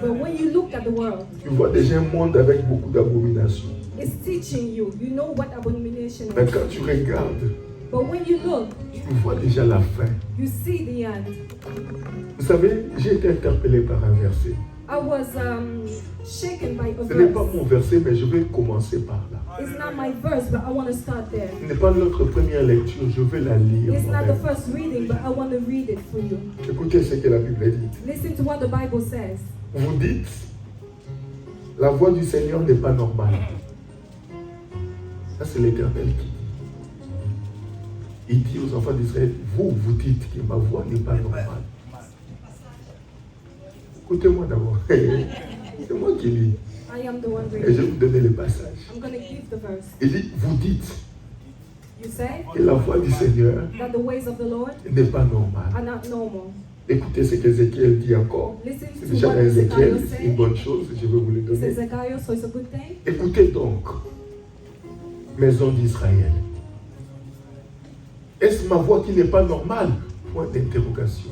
But when you look at the world, tu vois déjà un monde avec beaucoup d'abominations. it's teaching you. You know what abomination Mais is. quand tu regardes, But when you look, tu vois déjà la fin. you see the end. Vous savez, j'ai été interpellé par un verset. I was shaken by a Ce n'est pas verse. mon verset, mais je vais commencer par là. It's not my verse, but I want to start there. Ce n'est pas notre première lecture, je vais la lire. It's not the moi-même. first reading, but I want to read it for you. Écoutez ce que la Bible dit. Listen to what the Bible says. Vous dites, la voix du Seigneur n'est pas normale. Ça, c'est l'Éternel qui dit. Il dit aux enfants d'Israël, vous dites que ma voix n'est pas normale. Écoutez-moi d'abord. C'est moi qui lis. I am the one Et je vais reading. vous donner le passage. I'm going to give the verse. Il dit, vous dites You say que la voix du Seigneur that the ways of the Lord n'est pas normale. are not normal. Écoutez ce qu'Ézéchiel dit encore. Listen C'est to déjà what dans Ézéchiel, Ezekiel c'est une said. bonne chose, je vais vous le It's donner. Ezekiel, so it's a good thing. Écoutez donc, maison d'Israël. Est-ce ma voix qui n'est pas normale? Point d'interrogation.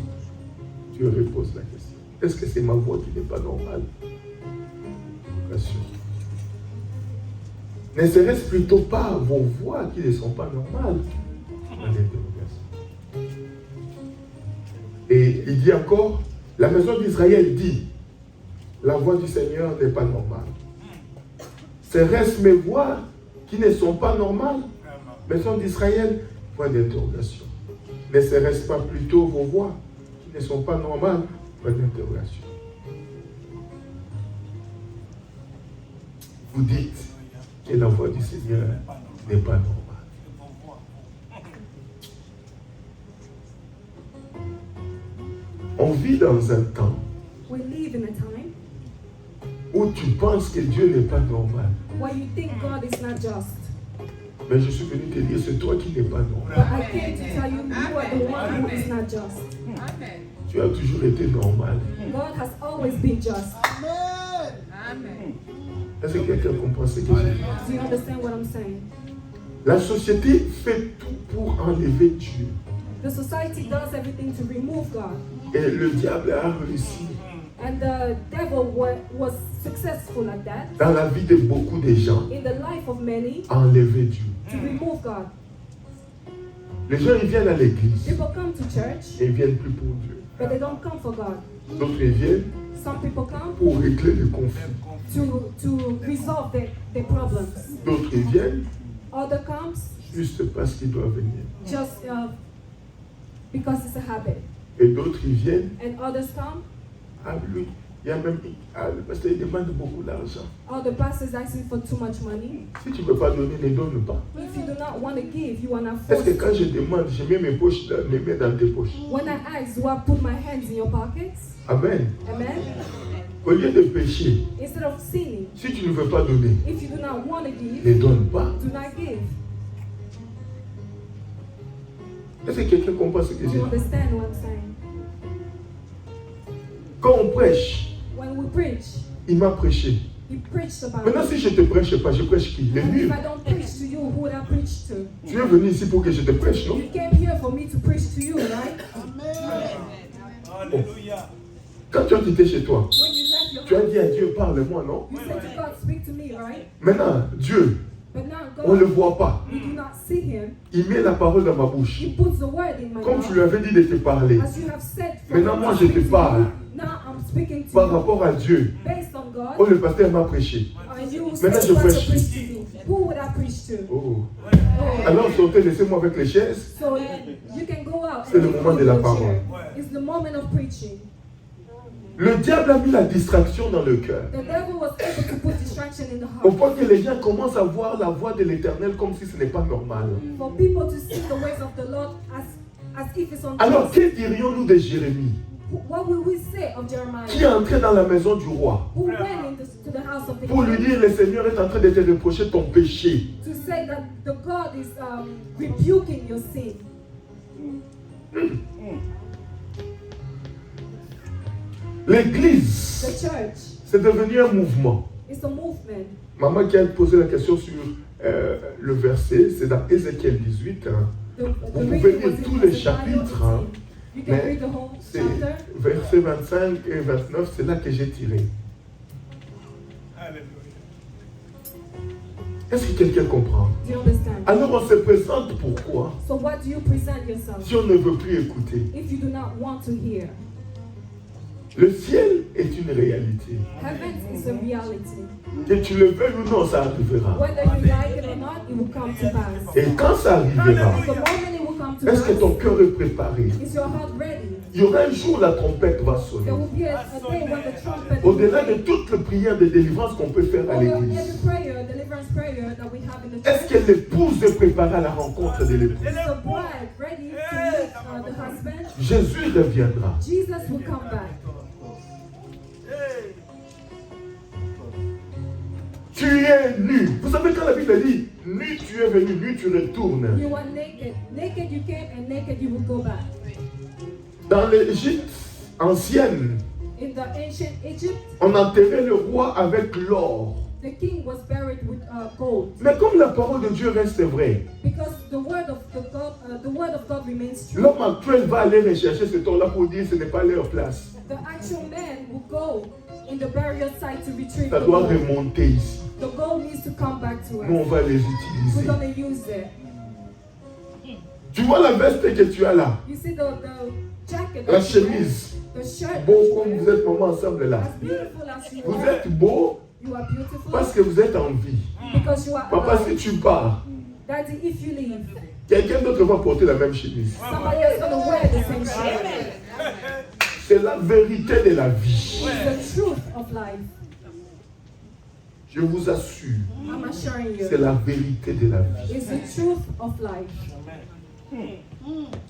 Tu reposes la question. Est-ce que c'est ma voix qui n'est pas normale? Interrogation. Ne serait-ce plutôt pas vos voix qui ne sont pas normales? Point d'interrogation. Et il dit encore, la maison d'Israël dit, la voix du Seigneur n'est pas normale. Serait-ce mes voix qui ne sont pas normales? Maison d'Israël, point d'interrogation. Ne serait-ce pas plutôt vos voix qui ne sont pas normales? Point d'interrogation. Vous dites que la voix du Seigneur n'est pas normale. On vit dans un temps We live in a time où tu penses que Dieu n'est pas normal. where you think God is not just. Mais je suis venu te dire, c'est toi qui n'es pas But normal. I came to tell you, you are the one who is not just. Tu as toujours été normal. God has always been just. Est-ce que quelqu'un comprend ce que je dis? Do you understand what I'm saying? La société fait tout pour enlever Dieu. The society does everything to remove God. Et le diable a réussi And the devil was successful at that dans la vie de beaucoup de gens in the life of many à enlever Dieu. to remove God. Les gens, ils viennent à l'église People come to church, et ils viennent plus pour Dieu. but they don't come for God. D'autres, ils viennent Some people come pour régler les conflits. to resolve their problems. D'autres, ils viennent Other comes juste parce qu'ils doivent venir. just because it's a habit. Et d'autres, ils viennent And others come, à lui. Il y a même, parce qu'il demande beaucoup d'argent. or the pastor is asking for too much money. Si tu ne peux pas donner, ne donne pas. If you do not want to give, you are not Est-ce que forced. quand je demande, je mets mes poches, mes mains dans tes poches? When I ask, do I put my hands in your pockets? Amen. Amen. Au lieu de pécher, Instead of sinning, si tu ne veux pas donner, if you do not want to give, ne donne pas. do not give. Est-ce que quelqu'un comprend ce que Do je you dis? understand what I'm saying? Quand on prêche, When we preach, il m'a prêché. he preached about Maintenant, it. si je ne te prêche pas, je prêche qui? Les And if murs. I don't preach to you, who would I preach to? Tu es venu ici pour que je te prêche, non? You came here for me to preach to you, right? Alléluia. Quand tu as quitté chez toi, When you left your tu as house, dit à Dieu, parle-moi, non? you said to God, speak to me, right? Maintenant, Dieu, But now on ne le God, voit pas. we do not see him. Il met la parole dans ma bouche. He puts the word in my Comme tu mouth. lui avais dit de te parler. As you have said, for Maintenant, me moi, to je te speak to parle. you, now I'm speaking to Par you rapport à Dieu. based on God. Oh, le pasteur m'a prêché. And you Maintenant, said je you want prêche. to preach to me. Who would I preach to? Oh. Oh. Alors, sortez, laissez-moi avec les chaises. So you can go out. C'est le and moment go de la to the parole. chair. It's the moment of preaching. Le diable a mis la distraction dans le cœur. The devil was able to put distraction in the Au heart. point que les gens commencent à voir la voix de l'Éternel comme si ce n'est pas normal. For people to see the ways of the Lord as if it's Alors, unjust. que dirions-nous de Jérémie, What will we say of qui est Jeremiah, entré dans la maison du roi, who went to the house of the pour lui king dire, le Seigneur est en train de te reprocher ton péché. to say that the God is rebuking your sin? L'église, The church c'est devenu un mouvement. is a movement. Maman qui a posé la question sur le verset, c'est dans Ézéchiel 18. Hein. The Vous pouvez reading lire was in tous les Ezekiel chapitres. Hein. You can read the whole C'est chapter. versets 25 et 29, c'est là que j'ai tiré. Est-ce que quelqu'un comprend? Do you understand? Alors on se présente pourquoi? So what do you present yourself Si on ne veut plus écouter. if you do not want to hear? Le ciel est une réalité. Heaven is a reality. Que tu le veuilles ou non, ça arrivera. Whether you like it or not, it will come to pass. Et quand ça arrivera, The moment it will come to est-ce que ton pass, cœur est préparé? is your heart ready? Il y aura un jour où la trompette va sonner. There will be a day when the trumpet Au-delà will de toutes les prières de délivrance qu'on peut faire à play. l'église, Every prayer, deliverance prayer that we have in the est-ce church, que l'épouse est préparée à la rencontre de l'époux? is the bride ready to meet the husband? Jésus reviendra. Jesus will come back. Tu es nu. Vous savez quand la Bible dit, nu tu es venu, nu tu retournes. You are naked. Naked you came and naked you will go back. Dans l'Égypte ancienne, In the ancient Egypt, on enterrait le roi avec l'or. the king was buried with gold. Mais comme la parole de Dieu reste vraie, Because the word of God remains true. l'homme actuel va aller rechercher cet or-là pour dire que ce n'est pas leur place. The actual man will go in the burial site to retrieve Ça the doit gold. remonter ici. The gold needs to come back to Nous, on us. va les We're utiliser. gonna use it. Tu vois la veste que tu as là, You see the jacket, la that you wear, chemise. the shirt. Beau comme vous êtes maman ensemble là. As beautiful as you Vous are, êtes beau you are beautiful parce que vous êtes en vie. because you are Papa, si alive. tu pars, Daddy, if you leave, quelqu'un d'autre va porter la même chemise. somebody else is gonna wear the same shirt. C'est la vérité de la vie. It's the truth of life. Je vous assure, I'm assuring c'est you. la vérité de la vie. It's the truth of life.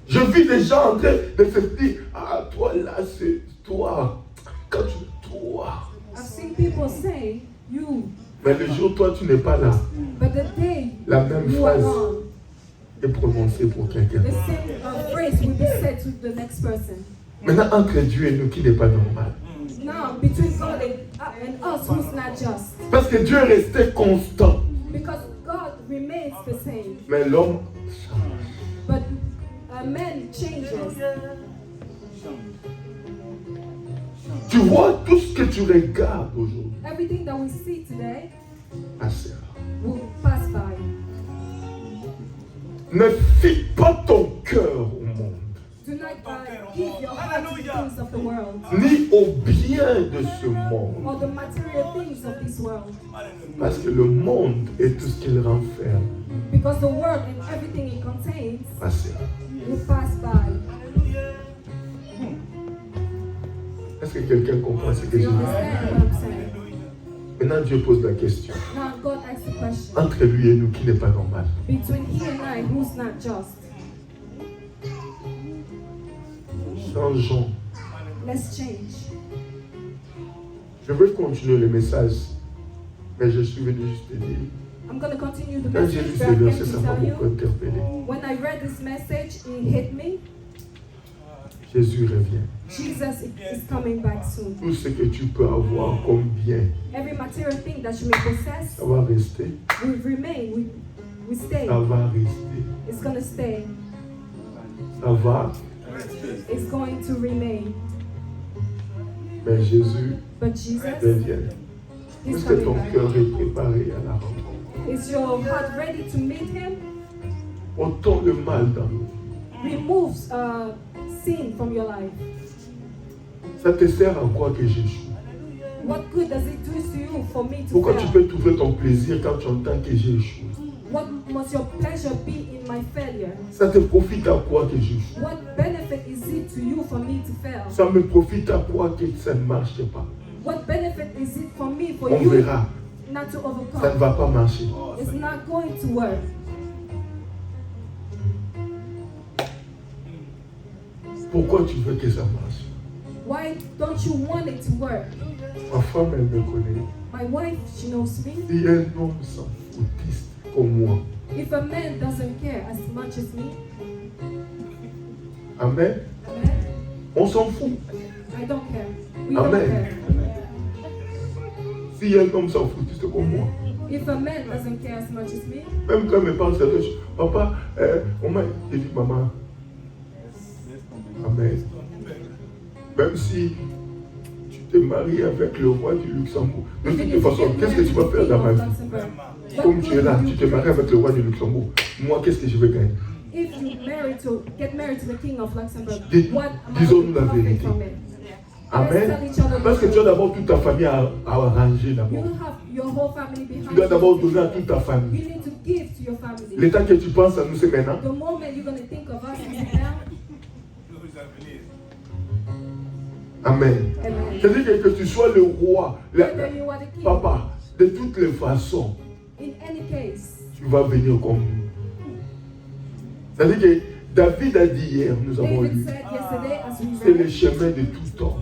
Je vis des gens en train de se dire, ah, toi là, c'est toi. Quand toi. I've seen people say, you, Mais le jour où toi, tu n'es pas là, but the day la même you are phrase gone, est prononcée pour quelqu'un. the same phrase will be said to the next person. Maintenant, entre Dieu et nous, qui n'est pas normal. Now, between God and us, who's not just? Parce que Dieu est resté constant. Because God remains the same, Mais l'homme change. but man changes. Tu vois, tout ce que tu regardes aujourd'hui Everything that we see today passera. will pass by. Ne fie pas ton cœur au monde, Do not give your heart to the things of the world ni au bien de ce monde. or the material things of this world. Parce que le monde et tout ce qu'il renferme Because the world and everything it contains passera. will pass by. Est-ce que quelqu'un comprend ce que Do je you dis? understand what I'm saying? Maintenant, Dieu pose la question. Now God asks the question. Entre lui et nous, qui n'est pas normal? Between he and I, who's not just? Changeons. Let's change. Je veux continuer le message, mais je suis venu juste te dire. I'm going to continue the Quand j'ai lu message, ces but I came versets, ça to m'a tell beaucoup you, interpellé. when I read this message, it hit me. Jésus revient. Jesus is coming back soon. Tout ce que tu peux avoir comme bien, Every material thing that you may possess ça va rester. will remain, will stay. Ça va rester. It's going to stay. Ça va. It's going to remain. Mais Jésus But Jesus revient. is Est-ce que ton coming back. cœur est préparé à la rencontre? Is your heart ready to meet him? Ôtons le mal dans nous. Remove sin from your life. Ça te sert à quoi que j'échoue? What good does it do to you for me to Pourquoi tu fail? peux trouver ton plaisir quand tu entends que j'ai échoué? What must your pleasure be in my failure? Ça te profite à quoi que j'échoue? What benefit is it to you for me to fail? Ça me profite à quoi que ça ne marche pas? What benefit is it for me, for On you verra. not to Ça ne overcome? va pas marcher. It's not going to work. Pourquoi tu veux que ça marche? Why don't you want it to work? Ma femme, elle me connaît. My wife, she knows me. Si un homme s'en foutiste comme moi, If a man doesn't care as much as me, amen, amen, on s'en fout. I don't care. We don't Amen. care. Si un homme s'en foutiste comme moi, If a man doesn't care as much as me, même quand il me parle certaines choses, papa, j'ai dit maman, Amen. Même si tu t'es marié avec le roi du Luxembourg, de toute façon, qu'est-ce que tu vas faire dans ma vie? Comme tu es là, tu te maries avec le roi du Luxembourg. Moi, qu'est-ce que je vais gagner? If you get married to the king of Luxembourg, what am I Disons-nous going to la profit vérité. from it? Amen. Parce que tu as d'abord toute ta famille à arranger You d'abord. don't have your whole family behind Tu dois d'abord you. donner à toute ta You famille. need to give to your family. L'état que tu penses à nous, c'est maintenant. The moment you're going to think of us is now. Amen. Amen. C'est-à-dire que tu sois le roi, Whether you are the king, papa, de toutes les façons, in any case, tu vas venir comme nous. C'est-à-dire que David a dit hier, nous avons David lu, said yesterday as we c'est le read, chemin de tout homme.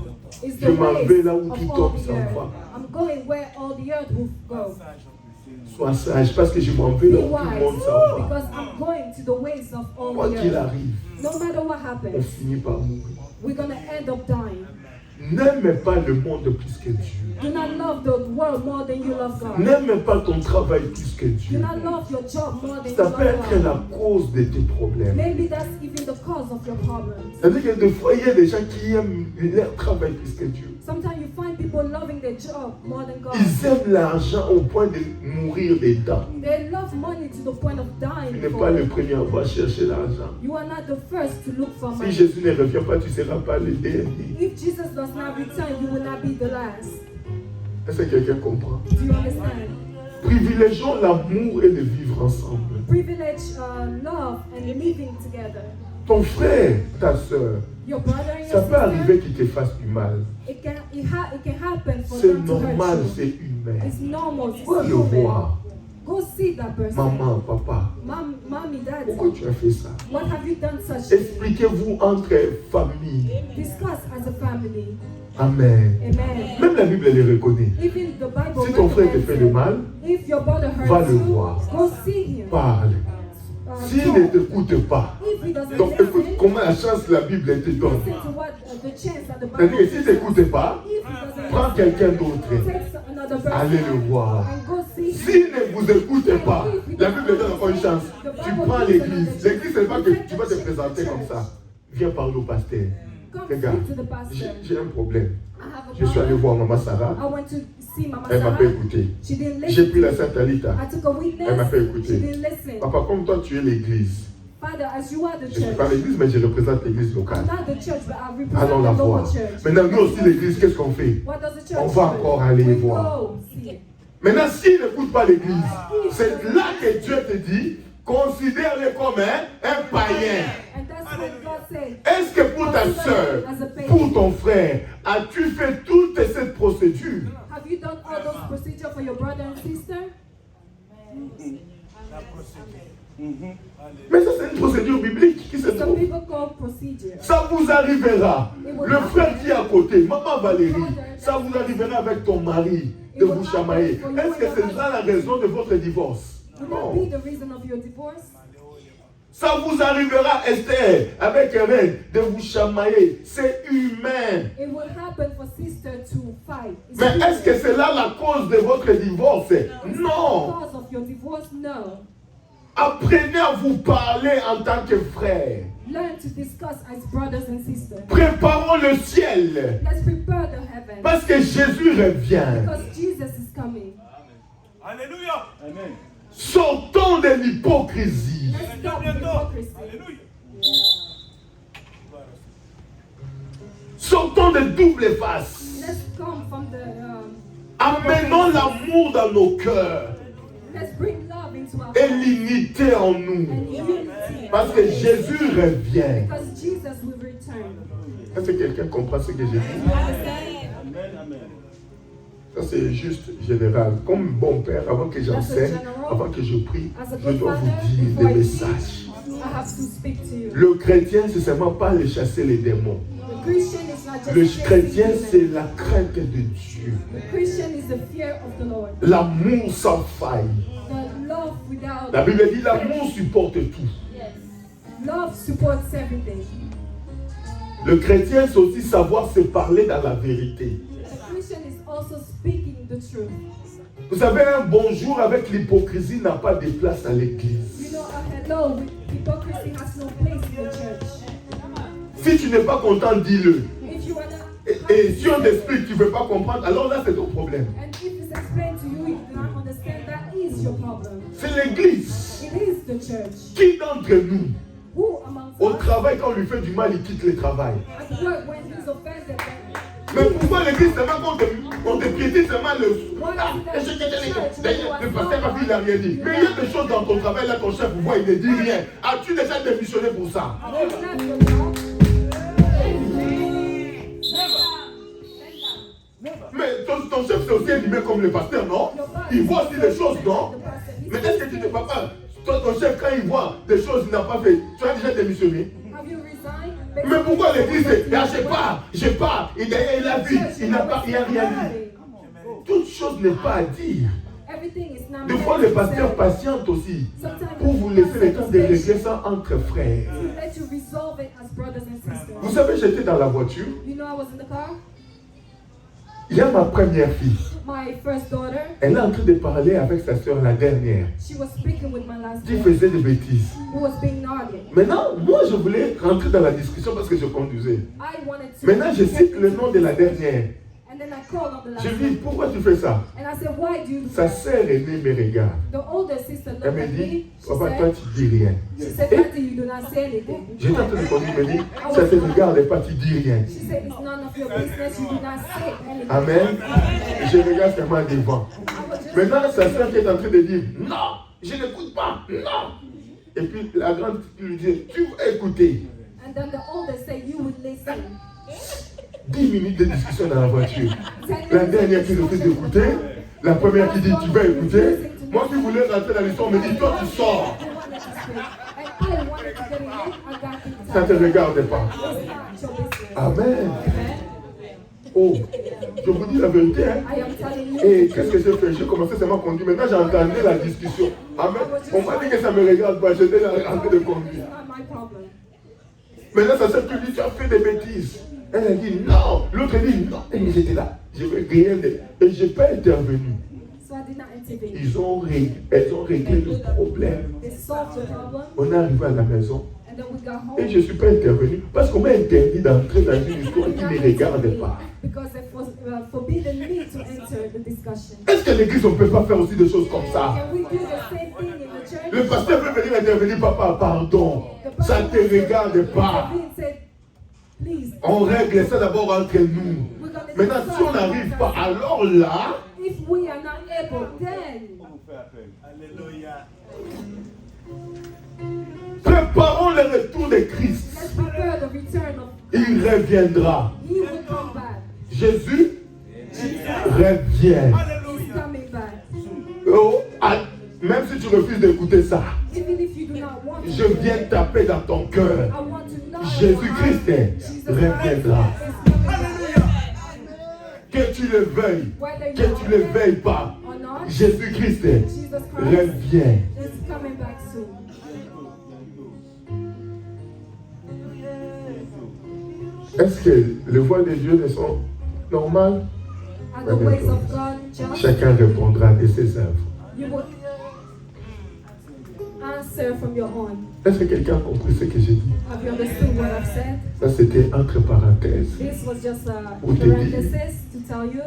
is Je the m'en ways vais là où of tout all homme the s'en earth. va. I'm going where all the earth will go. Sois sage parce que je m'en vais Be là où tout le monde wise, s'en va. because I'm going to the ways of all Quoi the qu'il earth. arrive, No matter what on happens, finit par mourir. we're going to end up dying. N'aime pas le monde plus que Dieu. Do not love the world more than you love God. N'aime pas ton travail plus que Do Dieu. not love your job more than you Ça peut love être God. la cause de tes problèmes. Maybe that's even the cause of your problems. C'est-à-dire que des fois, il y a des gens qui aiment leur travail plus que Dieu. Sometimes you find people loving their job more than God. Ils aiment l'argent au point de mourir dedans. They love money to the point of Tu dying n'es for pas le it. premier à avoir cherché l'argent. You are not the first to look for Si money. Jésus ne revient pas, tu ne seras pas le dernier. If Jesus does not return, you will not be the last. Est-ce que quelqu'un comprend? Do you understand? Privilégions l'amour et le vivre ensemble. Privilege, love, and living together. Ton frère, ta soeur, Your brother and ça your peut arriver sister, qu'il te fasse du mal. it can happen for C'est them to hurt normal, you. c'est humain. It's normal. It's Va le human. voir. Go see that person. Maman, papa, Mommy, daddy, pourquoi tu as fait ça? what have you done such? Expliquez-vous entre familles. Discuss as a family. Amen. Amen. Même la Bible elle le reconnaît. Even the Bible Si ton frère te recommends fait it. le mal, If your brother va hurts le you, voir. go see him. Parle. S'il ne Talk. t'écoute pas, If he doesn't donc écoute listen, comment la chance la Bible te donne. listen to what the chance that the Bible C'est-à-dire que si tu gives us. n'écoutes pas, If he doesn't prends listen, quelqu'un d'autre. take another person Allez le voir. and go see him. S'il ne vous écoute pas, la Bible donne encore une chance. Tu prends l'église. L'église, c'est pas que tu vas te présenter comme ça. Viens parler au pasteur. Come Regarde, speak to the pastor. j'ai un problème. I have a Je suis allé problem. voir Maman Sarah. I went to see Mama Elle m'a Sarah. pas écouté. She didn't J'ai listen. pris la Sainte Alita. I took a witness. Elle m'a pas She écouté. didn't listen. Papa, comme toi, tu es l'église. Father, as you are the Je ne suis church, pas l'église, mais je représente l'église I'm locale. not the church, but I Allons la represent the voir. local church. Maintenant, nous aussi, l'église, qu'est-ce qu'on fait? What does the church On va do? encore aller We voir. go see. Maintenant, s'il n'écoute pas l'église, c'est là que Dieu te dit, considère-le comme un païen. And that's what God said. Est-ce que pour ta soeur, pour ton frère, as-tu fait toute cette procédure? Have you done all those procedures for your brother and sister? Mais ça, c'est une procédure biblique qui se It's a trouve. biblical procedure. Ça vous arrivera. Le frère qui est à côté, maman Valérie, ça vous arrivera avec ton mari de vous chamailler. Est-ce que c'est ça la raison de votre divorce? Will that Non. be the reason of your divorce? Ça vous arrivera, Esther, avec Hélène, de vous chamailler. C'est humain. It will happen for sister to fight. It's Mais est-ce que human. c'est là la cause de votre divorce? Non. Cause of your divorce? No. Apprenez à vous parler en tant que frère. Learn to discuss as brothers and sisters. Préparons le ciel. Let's prepare the heaven. Parce que Jésus revient. Because Jesus is coming. Alléluia. Amen. Sortons de l'hypocrisie. Let's stop hypocrisy. Alléluia. Sortons de double face. Let's come from the. Amenons l'amour dans nos cœurs Let's bring love into our et hearts l'unité en nous. and unity. Parce que Jésus revient. Because Jesus will return. Est-ce que quelqu'un comprend ce que j'ai dit? You understand? Amen. Amen. Ça c'est juste général. Comme bon père, avant que j'enseigne, avant que je prie, As a je good dois father, vous dire before des I messages. teach, I have to speak to you. Le chrétien, c'est seulement pas le chasser les démons. The Christian is not just Le chasing chrétien, demons. c'est la crainte de Dieu. The Christian is the fear of the Lord. L'amour sans faille. The love without. La Bible dit l'amour supporte tout. Love supports everything. Le chrétien, c'est aussi savoir se parler dans la vérité. The Christian is also speaking the truth. Vous savez, un bonjour avec l'hypocrisie n'a pas de place à l'église. You know, a hello with hypocrisy has no place in the church. Si Si tu n'es pas content, dis-le. If you are not Et si on t'explique, tu ne veux pas comprendre, alors là, c'est ton problème. and if it's explained to you, you do not understand, that is your problem. C'est l'église. It is the church. Qui d'entre nous, Who amongst au us travail, quand on lui fait du mal, il quitte le travail? at work when he's offended? Mais pourquoi l'église seulement on te piétine seulement le pasteur a dit, il n'a rien dit. Mais il y a des choses dans ton travail, là, ton chef voit, il ne dit rien. As-tu déjà démissionné pour ça? Have you left your job? Mais ton chef, c'est aussi animé comme le pasteur, non? Il voit aussi des choses, non? Mais est-ce que tu ne vois pas? Toi, ton chef, quand il voit des choses qu'il n'a pas fait, tu as déjà démissionné? Have you resigned? Mais pourquoi l'église est là, j'ai pas, il a vu, il n'a pas, il n'y a rien dit. Toute chose n'est pas à dire. Everything is not Des fois, meant les to pasteurs say. patientent aussi Sometimes pour vous laisser le temps de régler ça entre frères. to let you resolve it as brothers and sisters. Vous savez, j'étais dans la voiture. You know, I was in the car. Il y a ma première fille. My first daughter, Elle est en train de parler avec sa soeur, la dernière, she was speaking with my last qui daughter, faisait des bêtises. who was being naughty. Maintenant, moi, je voulais rentrer dans la discussion parce que je conduisais. I wanted to. Maintenant, je cite le nom de la dernière. And then I called on the last Je lui one. dis, pourquoi tu fais ça? And I said, why do you do Sa that? sœur aînée me regarde. The older sister Elle looked me at dit, me. papa, toi, tu dis rien. She said, Daddy, you do not say anything. J'étais en train de conduire, elle me dit, ça te regarde pas, tu dis rien. She said, it's none of your business. You do not say anything. Amen. Je regarde seulement devant. I was just Maintenant, sa soeur qui est en train de dire, non, je n'écoute pas, non. Et puis la grande lui dit, tu vas écouter. And then the older said, you would listen. 10 minutes de discussion dans la voiture. 10 La minutes dernière qui refuse d'écouter, la première qui dit, tu vas écouter. Moi qui voulais rentrer dans l'histoire, on me dit, toi tu sors. They wanted to speak. And I wanted to get in it. I got kicked Ça ne out. te regarde pas. It's not your business. Amen. Amen. Oh, je vous dis la vérité. Hein. I am telling you. Et qu'est-ce que j'ai fait? J'ai commencé seulement à conduire. Maintenant, j'entendais la discussion. Amen. On m'a dit que ça ne me regarde pas. J'étais en train de It's conduire. not my problem. Maintenant, sa soeur lui dit, tu as fait des bêtises. Elle a dit non. L'autre dit non. Et j'étais là. Je veux rien. Et je n'ai pas intervenu. So I did not intervene. Elles ont réglé le problème. They solved the problem. On est arrivé à la maison. And then we got home. Et je ne suis pas intervenu. Parce qu'on m'a interdit d'entrer dans une histoire qui ne me regarde pas. Because it was forbidden me to enter the discussion. Est-ce que l'église, on ne peut pas faire aussi des choses comme ça? Can we do the same thing in the church? Le pasteur peut venir intervenir, papa, pardon. Ça ne te regarde pas. Said, please. On règle ça d'abord entre nous. Maintenant, si on n'arrive pas, alors là, If we are not able, then On fait appel. Alléluia. préparons le retour de Christ. let's prepare the return of Il reviendra. He will come back. Jésus revient. He's coming back. Oh, même si tu refuses d'écouter ça, Even if you do not want to, je viens taper dans ton cœur. I want to know Jésus-Christ Jesus reviendra. Christ is coming back. Que tu le veuilles, Whether que you tu ne le veuilles pas, or not, Jésus-Christ Jesus Christ revient. is coming back soon. Est-ce que les voies de Dieu ne sont normales? Are the ways of God just? Chacun répondra de ses œuvres. You will answer from your own. Est-ce que quelqu'un a compris ce que j'ai dit? Have you understood what I've said? Ça, c'était entre parenthèses. This was just a Pour te dire. parenthesis to tell you.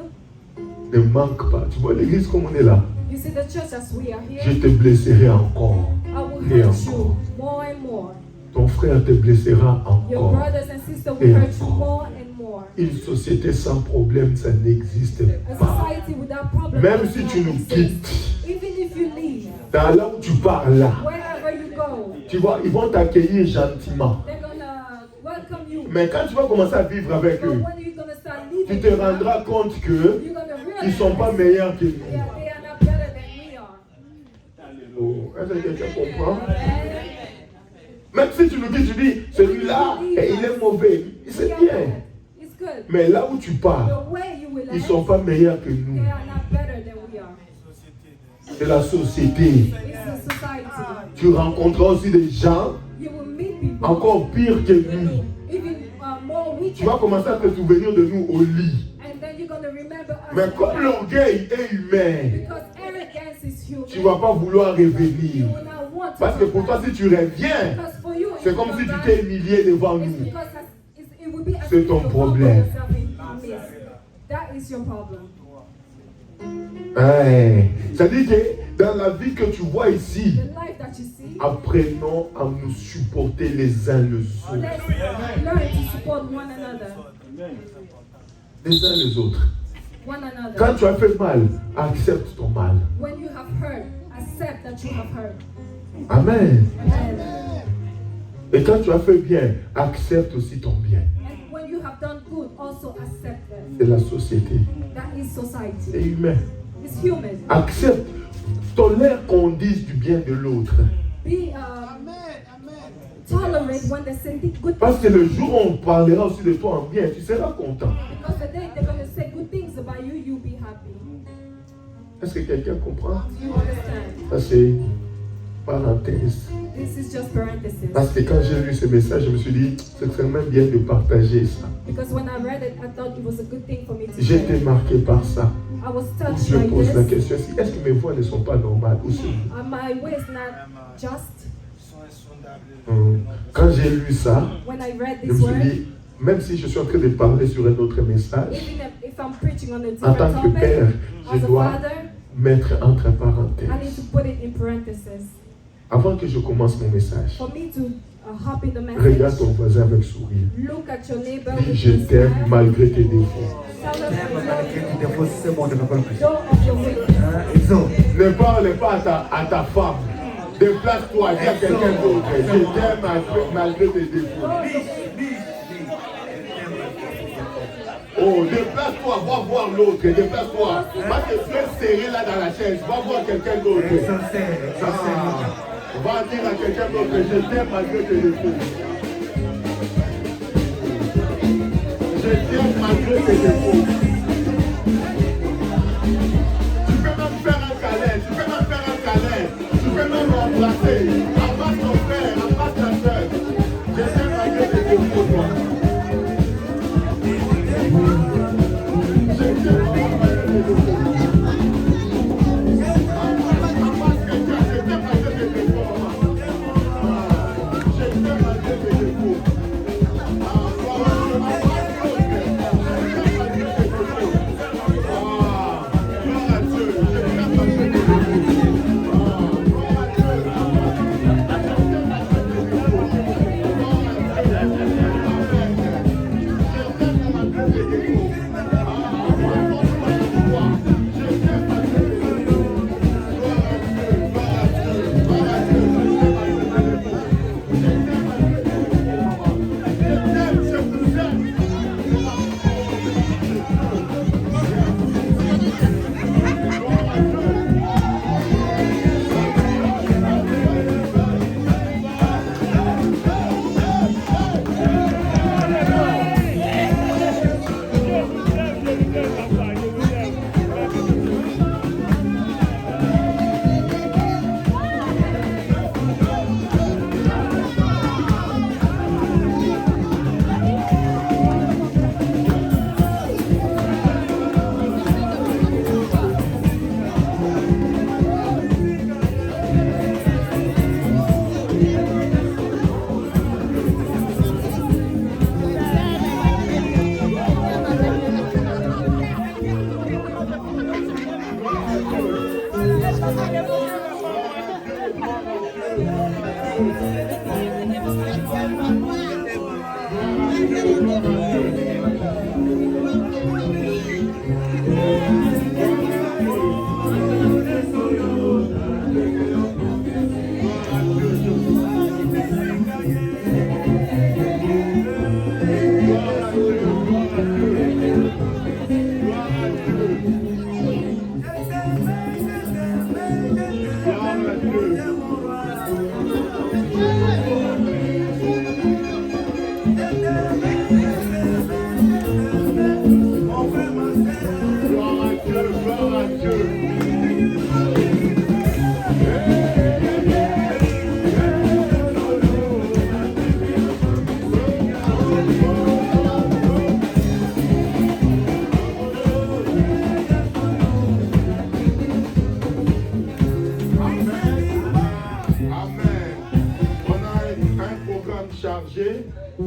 Ne manque pas. Tu vois l'église comme on est là. You see the church as we are Je here. te blesserai encore. I will Et hurt encore. you more and more. Ton frère te blessera Your encore. brothers and sisters Et will hurt you encore. more and more. Une société sans problème, ça n'existe A pas. society without problems Même does si not tu nous exist. quittes, Even if you leave, dans là où tu pars là, wherever you go, tu vois, ils vont t'accueillir gentiment. they're gonna welcome you. Mais quand tu vas commencer à vivre avec But eux, when you're gonna start tu leaving, te rendras compte que you're gonna realize ils ne sont pas meilleurs que nous. they are not better than we are. Oh, est-ce que quelqu'un comprend? And Même si tu nous dis, tu dis, celui-là, il est mauvais, c'est bien. it's good. Mais là où tu pars, The way you will ils ne act, sont pas meilleurs que nous. they are not better than we are. C'est la société. It's the society. Tu rencontreras aussi des gens You will meet people encore pires que nous. even more wicked. Tu vas commencer à te souvenir de nous au lit. And then you're gonna remember us. Mais comme l'orgueil est humain, Because arrogance is human. tu ne vas pas vouloir You revenir. will not want to Parce que come pour toi, back. si tu reviens, Because for you, c'est if comme you si come tu back, t'es humilié devant it's nous. because it's c'est ton You humble problème. yourself in midst. That is your problem. Ouais. C'est-à-dire que dans la vie que tu vois ici, The life that you see, apprenons à nous supporter les uns les autres. let's learn to support one another. Les uns les autres. One another. Quand tu as fait mal, accepte ton mal. When you have hurt, accept that you have hurt. Amen. And Et quand tu as fait bien, accepte aussi ton bien. when you have done good, also accept them. C'est la société. That is C'est society. humain. It's human. Accepte. Tolère qu'on dise du bien de l'autre. Be tolerate when they say good Parce que le jour où on parlera aussi de toi en bien, tu seras content. because the day they're going to say good things about you, you'll be happy. Est-ce que quelqu'un comprend? You understand? Ça c'est parenthèse. This is just parenthesis. Parce que quand j'ai lu ce message, je me suis dit, c'est vraiment bien de partager ça. Because when I read it, I thought it was a good thing for me to J'ai été say. marqué par ça. I was touched Je by pose la this. question, est-ce que mes voix ne sont pas normales ou c'est- My way is not just. Quand j'ai lu ça, When I read je me this suis word, dit, même si je suis en train de parler sur un autre message, even if I'm preaching on a en different tant que père, topic, je as a dois father, mettre entre I need parenthèses. to put it in parentheses. Avant que je commence mon message, For me to hop in the regarde message, ton voisin avec sourire. look at your neighbor Dis, with je your t'aime smile. malgré tes défauts. Tell them I love Malgré you. tes défauts, c'est bon, tu n'as pas le plus. Though of your weakness. Exo. Ne parle pas à ta femme. Déplace-toi, dis à quelqu'un d'autre. Je t'aime malgré tes défauts. Oh, déplace-toi, va voir l'autre. Déplace-toi. Parce que tu es serré là dans la chaise. Va voir quelqu'un d'autre. Va dire à quelqu'un d'autre, je t'aime malgré tes défauts. Je t'aime malgré tes défauts. Tu peux même faire un câlin, tu peux même l'embrasser. Embrasse ton frère, embrasse ta soeur. Je t'aime malgré tes défauts, toi. Je t'aime malgré tes défauts. Embrasse quelqu'un, je t'aime malgré tes défauts, maman. Je t'aime malgré tes défauts.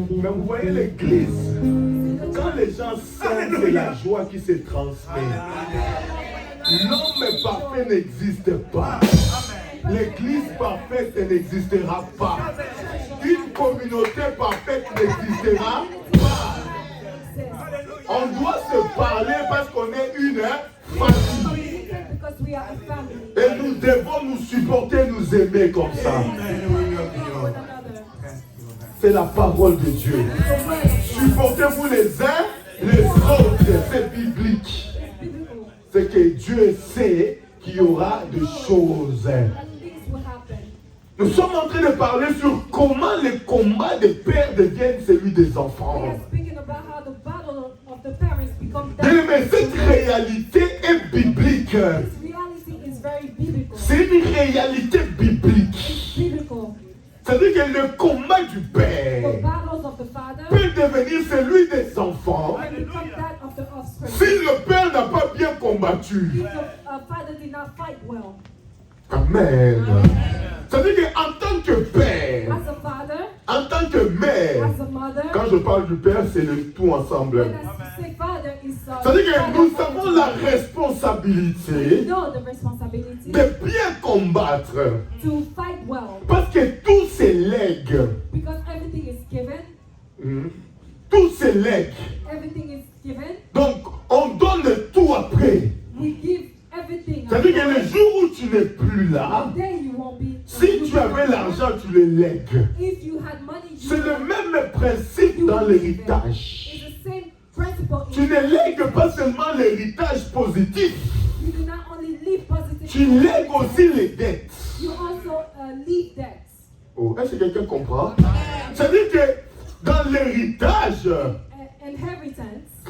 Mais vous voyez l'église, les gens s'aiment, c'est la joie qui se transmet. L'homme parfait n'existe pas. L'église parfaite n'existera pas. Une communauté parfaite n'existera pas. On doit se parler parce qu'on est une famille. Et nous devons nous supporter, nous aimer comme ça. C'est la parole de Dieu. Supportez-vous les uns les autres. C'est biblique. C'est que Dieu sait qu'il y aura des choses. Nous sommes en train de parler sur comment les combats des pères deviennent celui des enfants. Mais cette réalité est biblique. C'est une réalité biblique. C'est-à-dire que le combat du père peut devenir celui des enfants si le père n'a pas bien combattu. Amen. C'est-à-dire qu'en tant que père, en tant que mère, quand je parle du père, c'est le tout ensemble. C'est-à-dire que nous avons la responsabilité de bien combattre. Parce que tout c'est lègue. Tout c'est lègue. Donc, on donne tout après. C'est-à-dire que le jour où tu n'es plus là, si tu avais l'argent, tu le lègues. C'est le même principe dans l'héritage. Tu ne lègues pas seulement l'héritage positif, tu lègues aussi les dettes. Oh, est-ce que quelqu'un comprend? C'est-à-dire que dans l'héritage,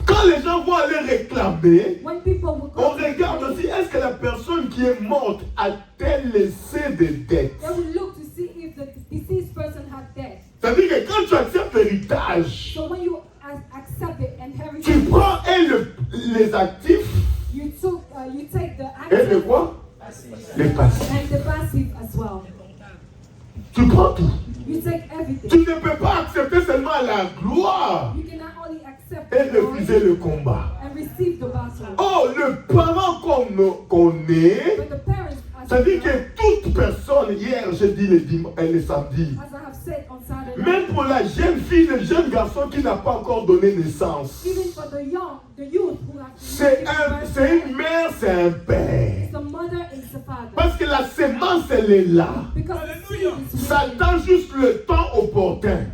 quand les gens vont aller réclamer, on regarde aussi, est-ce que la personne qui est morte a-t-elle laissé des dettes? C'est-à-dire que quand tu acceptes l'héritage, tu prends les actifs et le quoi? Les passifs. Tu prends tout. Tu ne peux pas accepter seulement la gloire et refuser le combat. Oh, le parent qu'on est, ça dit que toute personne, hier j'ai dit le samedi, même pour la jeune fille, le jeune garçon qui n'a pas encore donné naissance, c'est une mère, c'est un père. Parce que la sémence, elle est là. Ça attend juste le temps opportun.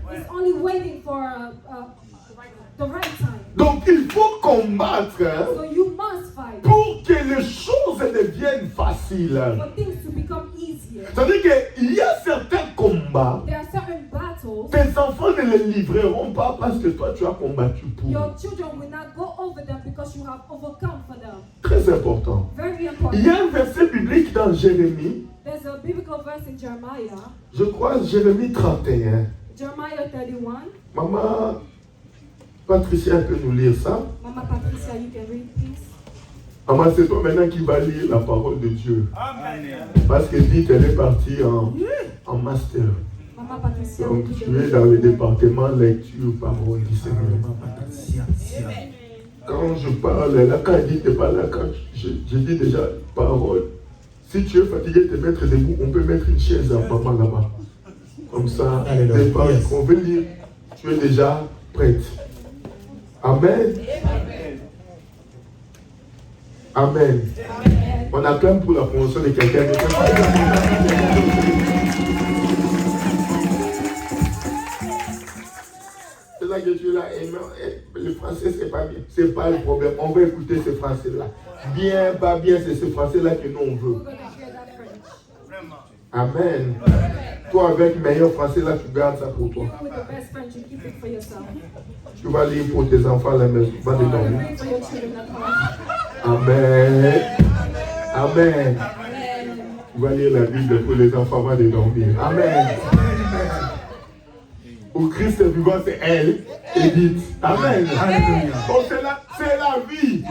Donc il faut combattre pour que les choses deviennent faciles. C'est-à-dire qu'il y a certains combats, tes enfants ne les livreront pas parce que toi tu as combattu pour. Très important. Il y a un verset biblique dans Jérémie. Je crois Jérémie 31. Maman Patricia peut nous lire ça. Maman, c'est toi maintenant qui va lire la parole de Dieu. Parce que dit qu'elle est partie en master. Donc tu es dans le département lecture parole du Seigneur. Quand je parle, là, quand elle dit t'es pas là, quand je dis déjà parole. Si tu es fatigué de te mettre debout, on peut mettre une chaise à maman là-bas. Comme ça, on veut lire, tu es déjà prête. Amen. Amen. On acclame pour la promotion de quelqu'un. C'est là que tu es là. Et le français, c'est pas bien. C'est pas le problème. On va écouter ce français-là. Bien, pas bien, c'est ce français-là que nous on veut. Amen. Toi, avec le meilleur français, là, tu gardes ça pour toi. Tu vas lire pour tes enfants à la maison. Va les dormir. Amen. Amen. Tu vas lire la Bible pour les enfants avant de dormir. Amen. Où Christ est vivant, c'est elle, Edith. Amen. Oh, c'est la vie.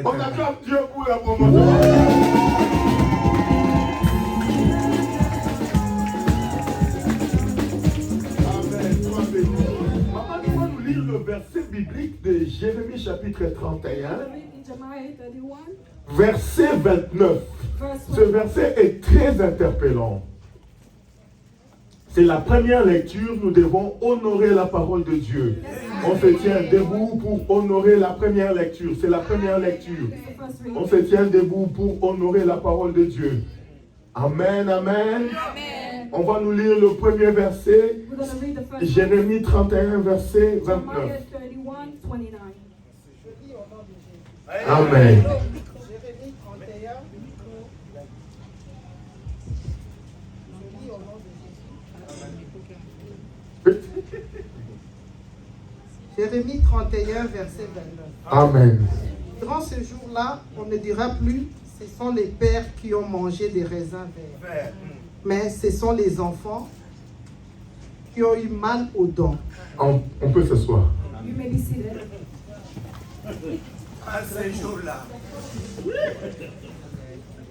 On acclame Dieu pour la promotion. Amen. Maman, tu vas nous lire le verset biblique de Jérémie chapitre 31, read in Jeremiah 31, verset 29. verse Ce 1. verset est très interpellant. C'est la première lecture, nous devons honorer la parole de Dieu. On se tient debout pour honorer la première lecture. C'est la première lecture. It's the first On reading. se tient debout pour honorer la parole de Dieu. Amen, amen. On va nous lire le premier verset. We're going to read the first one. Jérémie 31, verset 29. Jeremiah 31, 29. Amen. Jérémie 31. Je lis au nom de Jésus. Jérémie 31, verset 29. Amen. Durant ce jour-là, on ne dira plus, ce sont les pères qui ont mangé des raisins verts, mais ce sont les enfants qui ont eu mal aux dents. On peut s'asseoir. You may be seated. À ces jours-là.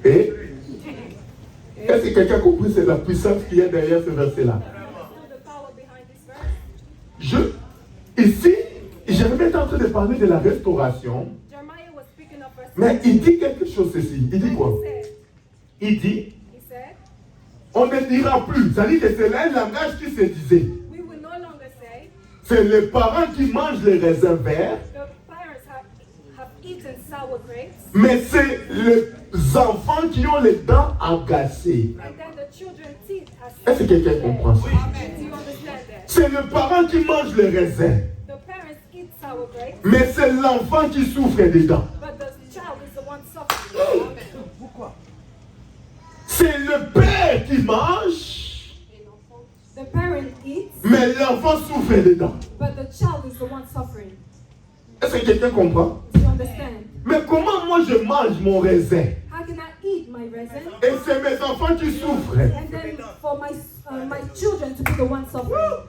Et est-ce que quelqu'un a compris c'est la puissance qui est derrière ce verset-là? Ici, Jérémie est en train de parler de la restauration, Jeremiah was speaking of verse mais il dit quelque chose ici. Il dit quoi? Il dit, He said, on ne dira plus. C'est-à-dire que c'est là un langage qui se disait. we will no longer say, C'est les parents qui mangent les raisins verts, the parents have eaten sour grapes, mais c'est les enfants qui ont les dents agacées. and then the children's teeth Est-ce que quelqu'un comprend ça? Do you understand that? C'est le parent qui mange les raisins, The parents eat sour grapes, mais c'est l'enfant qui souffre des dents. but the child is the one suffering. C'est le père qui mange, The parent eats, mais l'enfant souffre des dents. but the child is the one suffering. Est-ce que quelqu'un comprend? Do you understand? Mais comment moi je mange mon raisin How can I eat my raisin et c'est mes enfants qui souffrent? and then for my children to be the one suffering?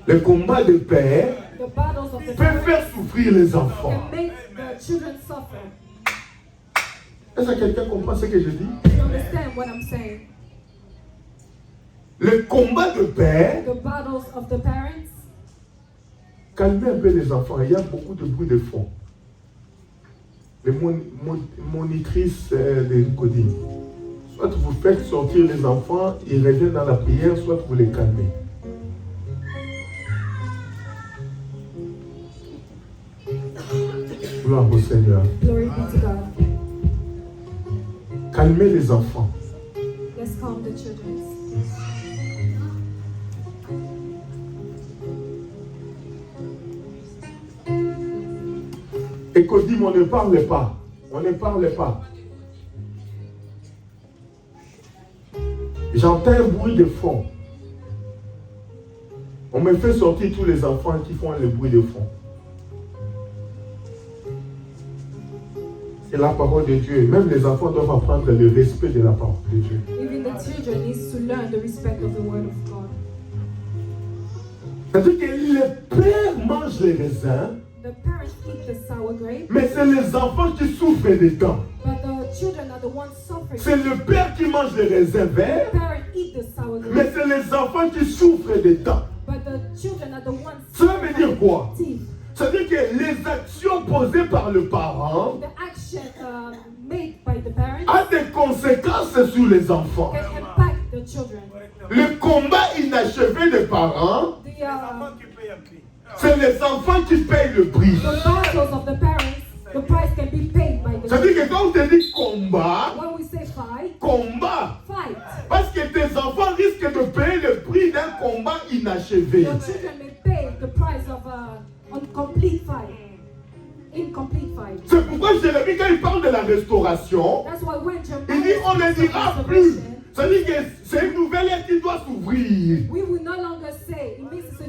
Le combat de père The battles of the peut parents faire souffrir les enfants. can make the children suffer. Est-ce que quelqu'un comprend ce que je dis? Do you understand what I'm saying? Le combat de père, The battles of the parents. calmez un peu les enfants, il y a beaucoup de bruit de fond. Les monitrices de coding. Soit vous faites sortir les enfants, ils reviennent dans la prière, soit vous les calmez. Gloire au Seigneur. Glory be to God. Calmez les enfants. Let's calm the children. Et Codim, on ne parle pas. On ne parle pas. J'entends un bruit de fond. On me fait sortir tous les enfants qui font le bruit de fond. C'est la parole de Dieu. Même les enfants doivent apprendre le respect de la parole de Dieu. Even the children needs to learn the respect of the word of God. C'est-à-dire que les pères mangent les raisins, The parents eat the sour grape, mais c'est les enfants qui souffrent des dents. but the children are the ones suffering. C'est le père qui mange les raisins verts, The parents eat the sour mais grape, c'est les enfants qui souffrent des dents. but the children are the ones Cela veut dire quoi? teeth. C'est-à-dire que les actions posées par le parent The action made by the parents a des conséquences sur les enfants. can impact the children. Le combat inachevé des parents, The Enfant qui paye un prix. c'est les enfants qui payent le prix. the battles of the parents, the price can be paid by the C'est-à-dire children. que quand on te dit combat, When we say fight, combat, fight. parce que tes enfants risquent de payer le prix d'un combat inachevé. Your children may pay the price of incomplete fight. Incomplete fight. C'est pourquoi Jérémie, quand il parle de la restauration, That's why when il dit on ne dira plus. C'est-à-dire que c'est une nouvelle ère qui doit s'ouvrir. we will no longer say it means it's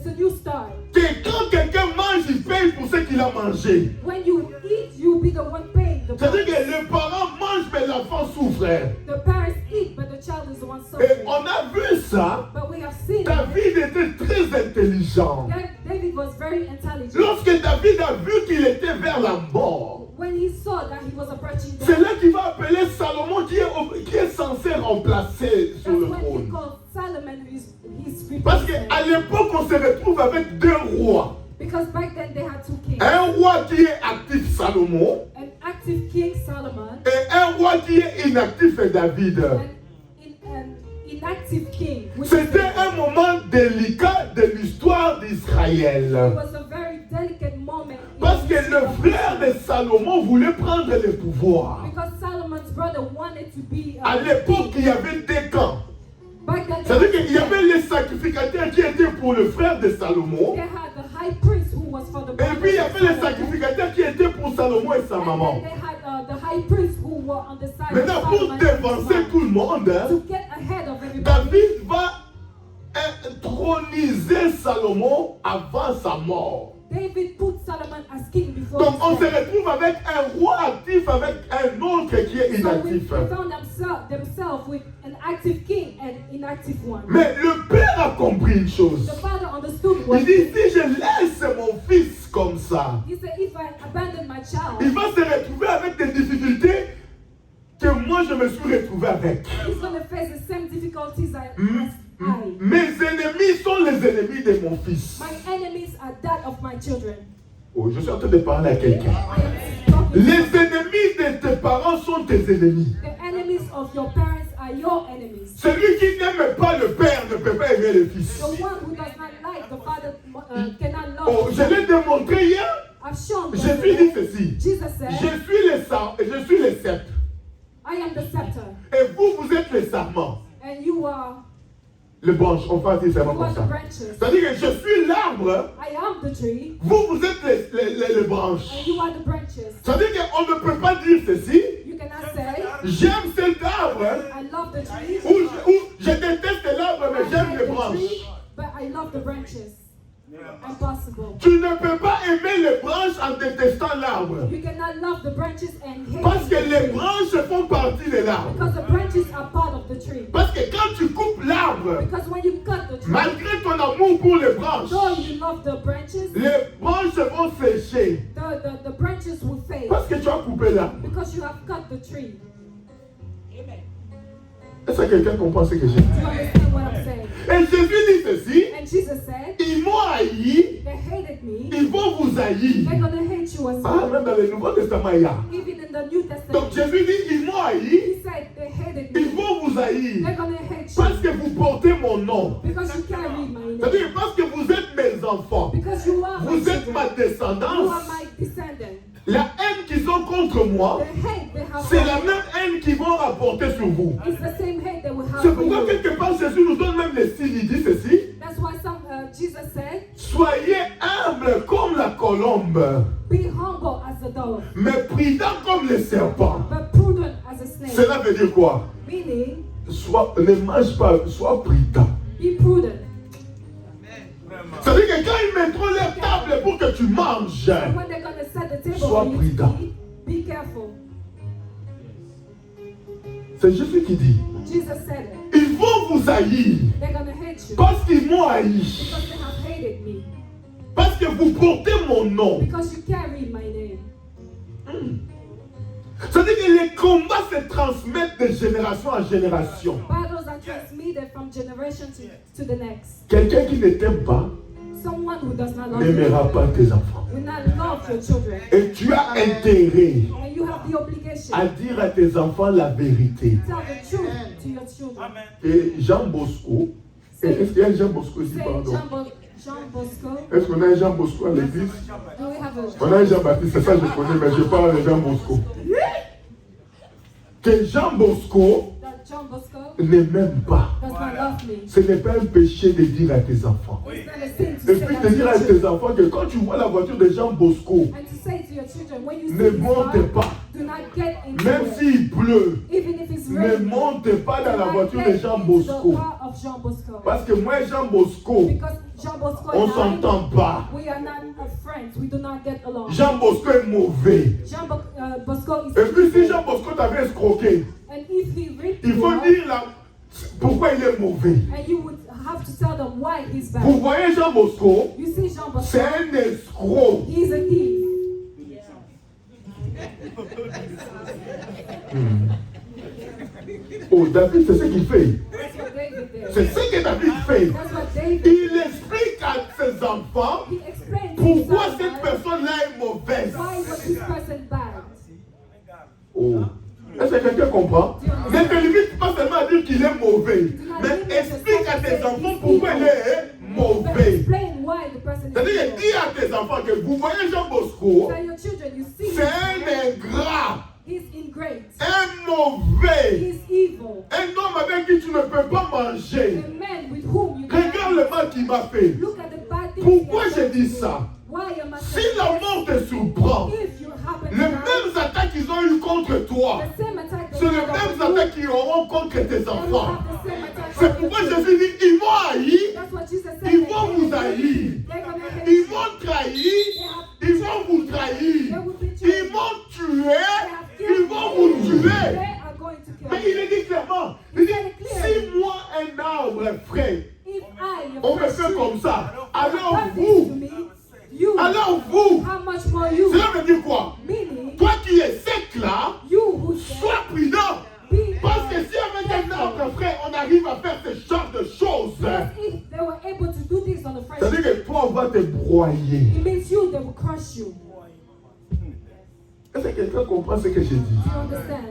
a new start. Que quand quelqu'un mange, il paye pour ce qu'il a mangé. When you eat, you'll be the one paying the C'est-à-dire price. que les parents mangent, mais l'enfant souffre. The parents eat, but the child is the one Et suffering. on a vu ça. But we have seen David était très intelligent. that David was very intelligent. Lorsque David a vu qu'il était vers la mort, When he saw that he was approaching c'est death, là qu'il va appeler Salomon qui est censé remplacer sur that's le when he trône. called Solomon his Parce replacement. qu'à l'époque, on se retrouve avec deux rois. Because back then they had two kings. Un roi qui est actif, Salomon, An active king, Solomon, et un roi qui est inactif, David. an inactive king. Which C'était un moment délicat de l'histoire d'Israël. was a very delicate moment. in Parce the que history le of frère de Salomon voulait prendre le pouvoir. Because Solomon's brother wanted to be À l'époque, il y avait deux camps. back then, C'est-à-dire qu'il y avait les sacrificateurs qui étaient pour le frère de Salomon. they had the high priest who was for the Et puis il y avait les Solomon. sacrificateurs qui étaient pour Salomon et sa And maman. then they had the high priests who were on the side Maintenant, of pour Solomon and his dévancer wife. tout le monde, hein, To get ahead of everybody, David va introniser Salomon avant sa mort. David put Solomon as king before Donc on his se death. retrouve avec un roi actif avec un autre qui est So we inactif. found themselves with an active king and inactive one. Mais le père a compris une chose. The father understood what Il dit, si je laisse mon fils comme ça, he said. If I abandon my child, il va se retrouver avec des difficultés que moi je me suis retrouvé avec. he's going to face the same difficulties as Mm. I. Mes ennemis sont les ennemis de mon fils. My enemies are that of my children. Oh, je suis en train de parler à quelqu'un. I am talking. Les ennemis de tes parents sont tes ennemis. The enemies of your parents are your enemies. Celui qui n'aime pas le père ne peut pas aimer le fils. The one who does not like the father cannot love. Oh, je l'ai démontré hier. I've shown. Jésus dit ceci. Jesus said, Je suis le sceptre. I am the scepter, Et vous êtes les sarments. and you are Les branches, on va dire seulement you comme are the ça. branches. C'est-à-dire que je suis l'arbre. I am the tree, Vous êtes les branches. and you are the branches. C'est-à-dire qu'on ne peut pas dire ceci. You cannot say, J'aime cet arbre. I love the tree, Ou je déteste l'arbre, mais I j'aime hate les the branches. tree, but I love the branches. Impossible. Tu ne peux pas aimer les branches en détestant l'arbre. You cannot love the branches and hate Parce que the les tree. branches font partie de l'arbre. Because the branches are part of the tree. Parce que quand tu coupes l'arbre, Because when you cut the tree, malgré ton amour pour les branches, though you love the branches, les branches vont sécher. the branches will fade. Parce que tu as coupé l'arbre. Because you have cut the tree. Est-ce que quelqu'un comprend ce que j'ai dit? Do you understand what I'm saying? Et Jésus dit ceci. And Jesus said, Ils m'ont haï, they hated me. ils vont vous haïr. They're gonna hate you as Ah, well. même dans le Nouveau Testament, il y a. Even in the New Donc Testament, Jésus dit, ils m'ont haï, he said they hated ils me. vont vous haïr. They're gonna hate Parce you que vous portez mon nom. because you carry my name. C'est-à-dire parce que vous êtes mes enfants. Because you are my Vous êtes ma children. You descendance. are my descendant. La haine qu'ils ont contre moi, The hate they have c'est for la you même haine qu'ils vont rapporter sur vous. is the same hate they will have C'est for pourquoi you. quelque part Jésus nous donne même les signes. Il dit ceci. That's why Jesus said, Soyez humbles comme la colombe, be humble as a dove, mais prudents comme les serpents. but prudent as a snake. Cela veut dire quoi? Meaning, Ne mange pas, sois prudent. be prudent. C'est-à-dire que quand ils mettront leur table pour que tu manges, And when they're going to set the table Sois for you prudent. to eat, be careful. c'est Jésus qui dit, Jesus said it. ils vont vous haïr They're going to hate you parce qu'ils m'ont haï, because they have hated me. parce que vous portez mon nom. Because you carry my name. C'est-à-dire que les combats se transmettent de génération en génération. Battles are transmitted from generation to the next. Quelqu'un qui ne t'aime pas Someone who does not love you n'aimera pas tes enfants. will not love your children. Et tu as intérêt And you have the obligation à dire à tes enfants la vérité. to tell the truth to your children. Et Jean Bosco, est-ce qu'il y a un Jean Bosco ici, Say pardon? Jean Bosco. Est-ce qu'on a un Jean Bosco à l'église? Do we have a On a un Jean-Baptiste, c'est ça que je connais, mais je parle de Jean Bosco. Que Jean Bosco that John Bosco ne m'aime pas. does not love me? Ce n'est pas un péché de dire à tes enfants. It's not a sin to Et say puis that de to dire your à children. tes enfants que quand tu vois la voiture de Jean Bosco, And to say to your children, when you see ne this montez car, pas. do not get into Même it. s'il pleut, Even if it's ne raining, montez pas dans do la not voiture get de Jean into Bosco. the car of Jean Bosco. Parce que moi, Jean Bosco, Because Jean Bosco on and I, s'entend pas. we are not friends. We do not get along. Jean Bosco est mauvais. Bosco is Et puis si evil. Jean Bosco t'avait escroqué, And if he raped il you, faut dire là, pourquoi il est mauvais. and you would have to tell them why he's bad. Vous voyez Jean Bosco, You see Jean Bosco, c'est un escroc. he's a thief. Oh, David, c'est ce qu'il fait. That's what David did. C'est ce que David fait. That's what David Il explique à ses enfants he explained to his pourquoi son cette personne-là est mauvaise. why was this person bad. Oh. Est-ce que quelqu'un comprend? Ne te limite pas seulement à dire qu'il est mauvais, mais explique à tes enfants pourquoi il est But mauvais. explain why the person is C'est-à-dire, evil. dis à tes enfants que vous voyez Jean Bosco, Tell your children, you see, c'est un ingrat, he's ingrate, un mauvais, he's evil, un homme avec qui tu ne peux pas manger. a man with whom you Regarde cannot. le mal qu'il m'a fait. Look at the bad things. Pourquoi he has je done to dis you. ça? Why am I Si saying la this? mort te surprend, If you happen to les die, mêmes attaques qu'ils ont eues contre toi, the same attack that c'est you les had mêmes on you, attaques qu'ils auront contre tes they will enfants. have the same attack C'est on your pourquoi children. Jésus dit, ils vont haïr, That's what Jesus said. ils vont vous haïr, They're gonna hate ils you. vont trahir, ils vont vous trahir, ils vont tuer, ils vont vous tuer. They are going to kill Mais you. il est dit clairement, il dit, si moi un arbre est frais, If I, your on me fresh fait tree, comme ça, alors does this to vous, me, you, alors vous, how much more you, cela veut dire quoi? meaning Toi qui es sec là, you who said, sois prudent. be Parce que si avec un arbre frais, on arrive à faire ce genre de choses, because if they were able to do this on the fresh ça veut dire tree, que toi, on va te broyer. it means you, they will crush you. Est-ce que quelqu'un comprend ce que je dis? Do you understand?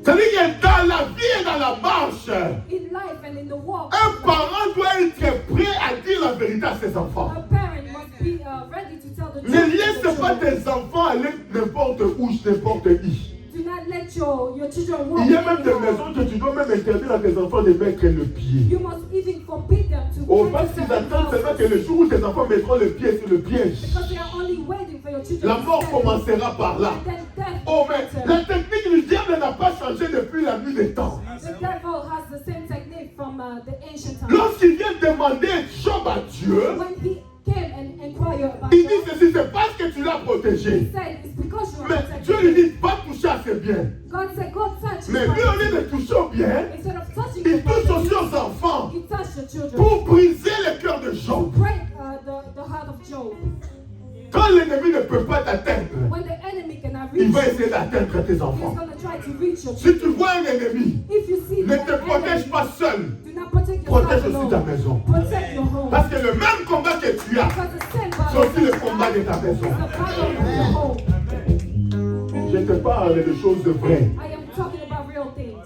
Ça veut dire que dans la vie et dans la marche, In life and in the walk, un parent doit être prêt à dire la vérité à ses enfants. a parent must be ready to tell the truth. Ne to laisse the pas children. tes enfants aller n'importe où, n'importe qui. Do not let your children walk Il y a même des anyhow. maisons que tu dois même interdire à tes enfants de mettre le pied. You must even forbid them to Oh, enter parce qu'ils certain attendent seulement houses. que le jour où tes enfants mettront le pied sur le piège, Because they are only waiting for your children la to mort step commencera par là. and then death Oh, will mais enter. la technique du diable n'a pas changé depuis la nuit des temps. The devil has the same technique from the ancient times. Lorsqu'il vient demander Job à Dieu, When he came and inquired about il dit God, ceci, c'est parce que tu l'as he protégé. said, it's because you are Mais protected. Dieu lui dit, va toucher à ses biens. God said, go touch Mais his lui, au lieu property. de toucher aux biens, Instead of touching il the touche aussi property, aux enfants he touched the children. pour briser le cœur de To Job. break the heart of Job. Quand l'ennemi ne peut pas t'atteindre, When the enemy cannot il reach va you, essayer d'atteindre tes he's enfants. going to try to reach your Si children. tu vois un ennemi, If you see ne that te protège enemy, pas seul. do not protect Protège yourself aussi ta alone. maison. Protect your home. Parce que le même combat que tu as, Because the same c'est battle aussi le that you combat de have ta is maison. the battle of your home. Je te parle de choses vraies. I am talking about real things.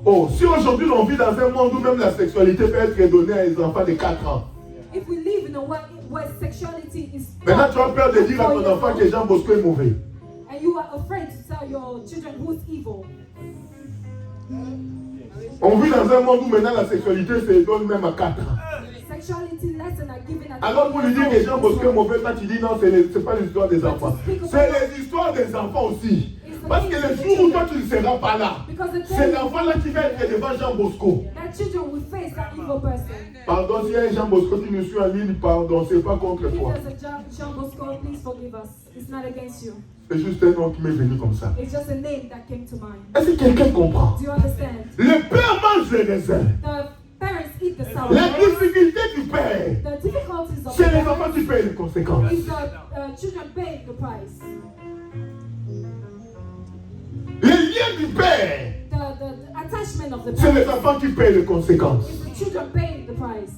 Oh, si aujourd'hui on vit dans un monde où même la sexualité peut être donnée à des enfants de 4 ans, If we live in a world where sexuality is maintenant tu as peur de dire à ton enfant que Jean Bosco est mauvais. and you are afraid to tell your children who's evil. On vit dans un monde où maintenant la sexualité se donne même à 4 ans. Sexuality lessons are given at Alors pour lui dire que Jean Bosco est mauvais, toi tu dis non, c'est pas l'histoire des enfants. C'est les histoires des enfants aussi. Parce que le jour où toi tu ne seras pas là, Because the c'est day l'enfant là qui va être devant Jean Bosco. that children will face that evil person. Pardon, s'il y a un Jean Bosco qui nous suit en ligne, pardon, c'est pas contre If toi. there's a Jean Bosco, please forgive us. It's not against you. C'est juste un nom qui m'est venu comme ça. It's just a name that came to mind. Est-ce que quelqu'un comprend? Do you understand? Le père mange les raisins. The parents eat the sour La grapes. difficulté du père, The difficulties of c'est the les enfants parents qui payent les conséquences. is the children paying the price. Les liens du père, The attachment of the c'est les parents enfants qui payent les conséquences. is the children paying the price.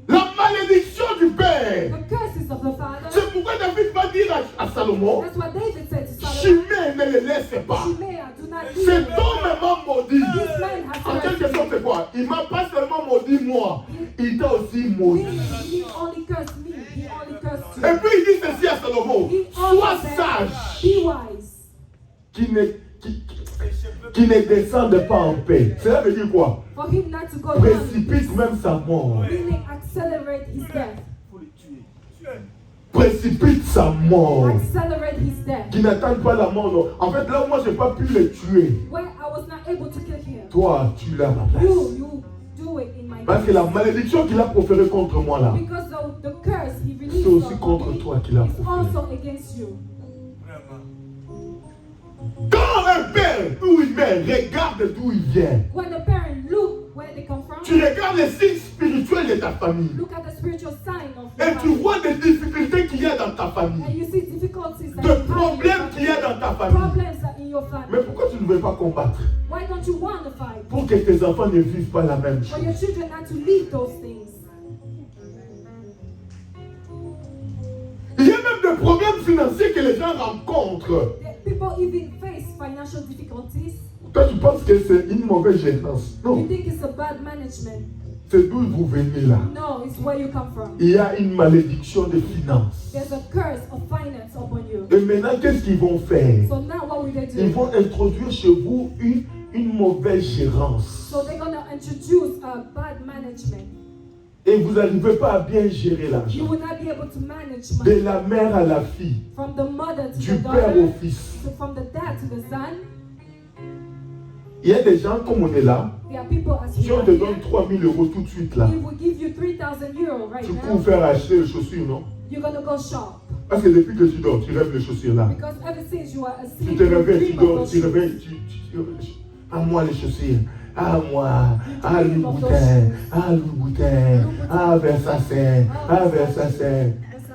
La malédiction du père, The curses of the father. c'est pourquoi David va dire à Salomon, That's what David said to Solomon. Chimée, ne les laisse pas. Shimea, do not leave Cet him. homme m'a maudit. This man has En quelque cursed sorte, c'est quoi? Il m'a pas seulement maudit moi, il t'a aussi maudit. me. He only cursed me. He only cursed Et you. puis il dit ceci à Salomon, He sois also said, sage, be wise. qui ne descende pas en paix. Cela veut dire quoi? For him not to go down, Précipite même sa mort. meaning accelerate his death. Précipite sa mort. Accelerate his death. Qui n'attendent pas la mort. Non. En fait, là où moi, je n'ai pas pu le tuer, Where I was not able to kill him. toi, tu l'as à ma place. You do it in my Parce que la malédiction qu'il a proférée contre moi là, Because the curse he released c'est aussi on contre me toi qu'il a is proféré. also against you. Quand un père, d'où il vient, regarde d'où il vient. When the parents look where they come from, Tu regardes les signes spirituels de ta famille. look at the spiritual sign of Et your tu family, vois des difficultés qu'il y a dans ta and famille. you see difficulties that Des you have in your problèmes qu'il y a family. dans ta famille. Problems that in your family. Mais pourquoi tu ne veux pas combattre? Why don't you want to fight? Pour que tes enfants ne vivent pas la même For your chose. children not to leave those things. Il y a même des problèmes financiers que les gens rencontrent. People even face financial difficulties. Toi, tu penses que c'est une mauvaise gérance. You Non, think it's a bad management. c'est d'où vous venez là. No, it's where you come from. Il y a une malédiction de finances. There's a curse of finance upon you. Et maintenant, qu'est-ce qu'ils vont faire? So now what will they do? Ils vont introduire chez vous une mauvaise gérance. So they're going to introduce a bad management. Et vous n'arrivez pas à bien gérer You l'argent. will not be able to manage De money. la mère à la fille, From the mother to du the père daughter, au fils. from the dad to the son. Il y a des gens comme on est là, There are people as si we on are te here, donne 3 000 euros tout de suite là, we will give you 3,000 euro right tu now. cours faire acheter les chaussures, non? You're going to go shop. Parce que depuis que tu dors, tu rêves les chaussures là. Because ever since you are Tu asleep, te you réveilles, tu dream of dors, those tu shoes. réveilles, à moi les chaussures, à moi, à Louis Boutin, à Louis Boutin, à Versace, à Versace.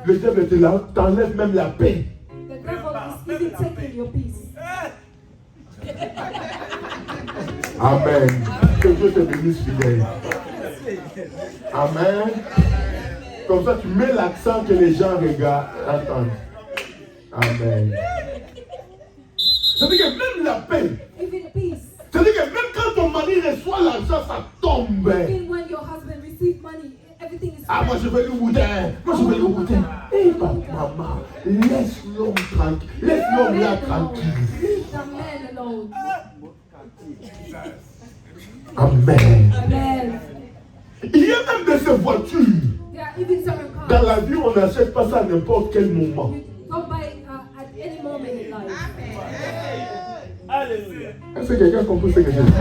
Le diable était là, t'enlèves même la paix. The devil is even taking your peace. Amen. Que Dieu te bénisse fidèle. Amen. Comme ça, tu mets l'accent que les gens regardent, entendent. Amen. C'est-à-dire que même la paix, Even peace. c'est-à-dire que même quand ton mari reçoit l'argent, ça tombe. Even when your husband receives money, everything is Ah, moi je veux le boudin. Moi je veux le boudin. Eh, maman, laisse l'homme tranquille. Laisse l'homme là tranquille. Leave the man alone. Amen. Amen. Il y a même de ces voitures. There are even certain Dans cars la vie, on n'achète pas ça à n'importe quel moment. you go buy at any moment in life. Alléluia. Est-ce que quelqu'un comprend ce que je dis?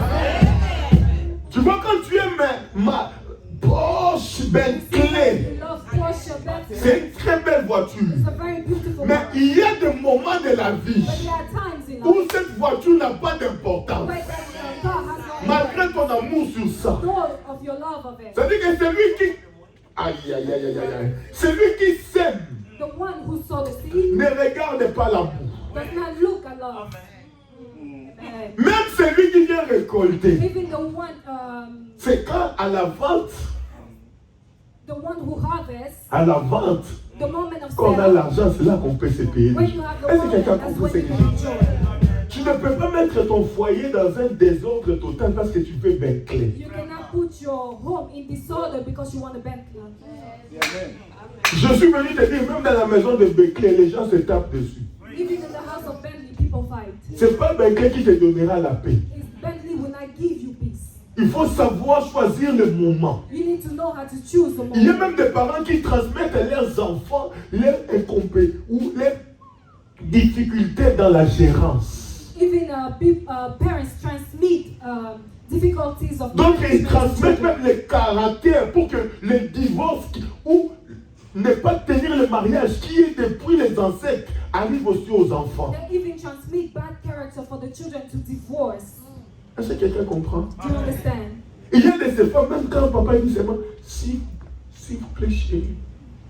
Tu vois, quand tu aimes ma Porsche Bentley, You love Porsche, Bentley. c'est une très belle voiture. It's a very beautiful Mais car. il y a des moments de la vie But there are times in où life cette voiture n'a pas d'importance. where that car has no Malgré ton amour sur ça. door of your love of it. C'est-à-dire que c'est lui qui... Aïe, aïe, aïe, aïe, aïe, aïe. Celui qui sème The one who saw the seed ne regarde pas la boue. does not look at love. Amen. Même celui qui vient récolter. Even the one, C'est quand à la vente, who harvests, à la vente, the moment of quand on a sale, l'argent, c'est là qu'on peut se payer. when you have the Est-ce que quelqu'un moment, that's comprend ce when que you je can dis? enjoy. Tu ne peux pas mettre ton foyer dans un désordre total parce que tu veux Bentley. You cannot put your home in disorder because you want a Bentley. Je suis venu te dire, même dans la maison de Bentley, les gens se tapent dessus. Even in the house of Bentley, people fight. C'est pas Bentley qui te donnera la paix. It's Bentley will not give you peace. Il faut savoir choisir le moment. You need to know how to choose the Il y a moment. même des parents qui transmettent à leurs enfants leurs incompétences ou leurs difficultés dans la gérance. Even parents transmit difficulties of Donc ils management to transmettent children. même les caractères pour que les divorces ou ne pas tenir le mariage qui est depuis les ancêtres arrive aussi aux enfants. They even transmit bad character for the children to divorce. Est-ce que quelqu'un comprend? Do you understand? Il y a des fois, même quand papa dit seulement, s'il vous plaît chérie,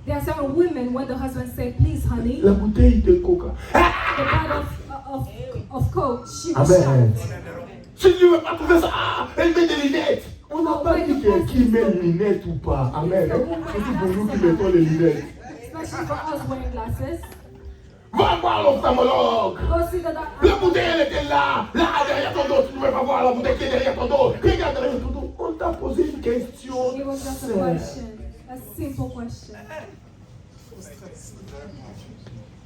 There are certain women when the husband say, "Please, honey," la bouteille de coca. the bottle of Coke, she will Amen. shout. Si tu ne veux pas trouver ça, elle met des lunettes. On n'a pas dit qui met les lunettes ou pas. Amen. C'est pour nous qui mettons les lunettes. Especially for us wearing glasses. Va voir l'ophtalmologue. Go see the La doctor. bouteille, elle était là. Là, derrière ton dos. Tu ne veux pas voir la bouteille qui est derrière ton dos. Regarde derrière ton dos. On t'a posé une question. It was just a simple. question, a simple question.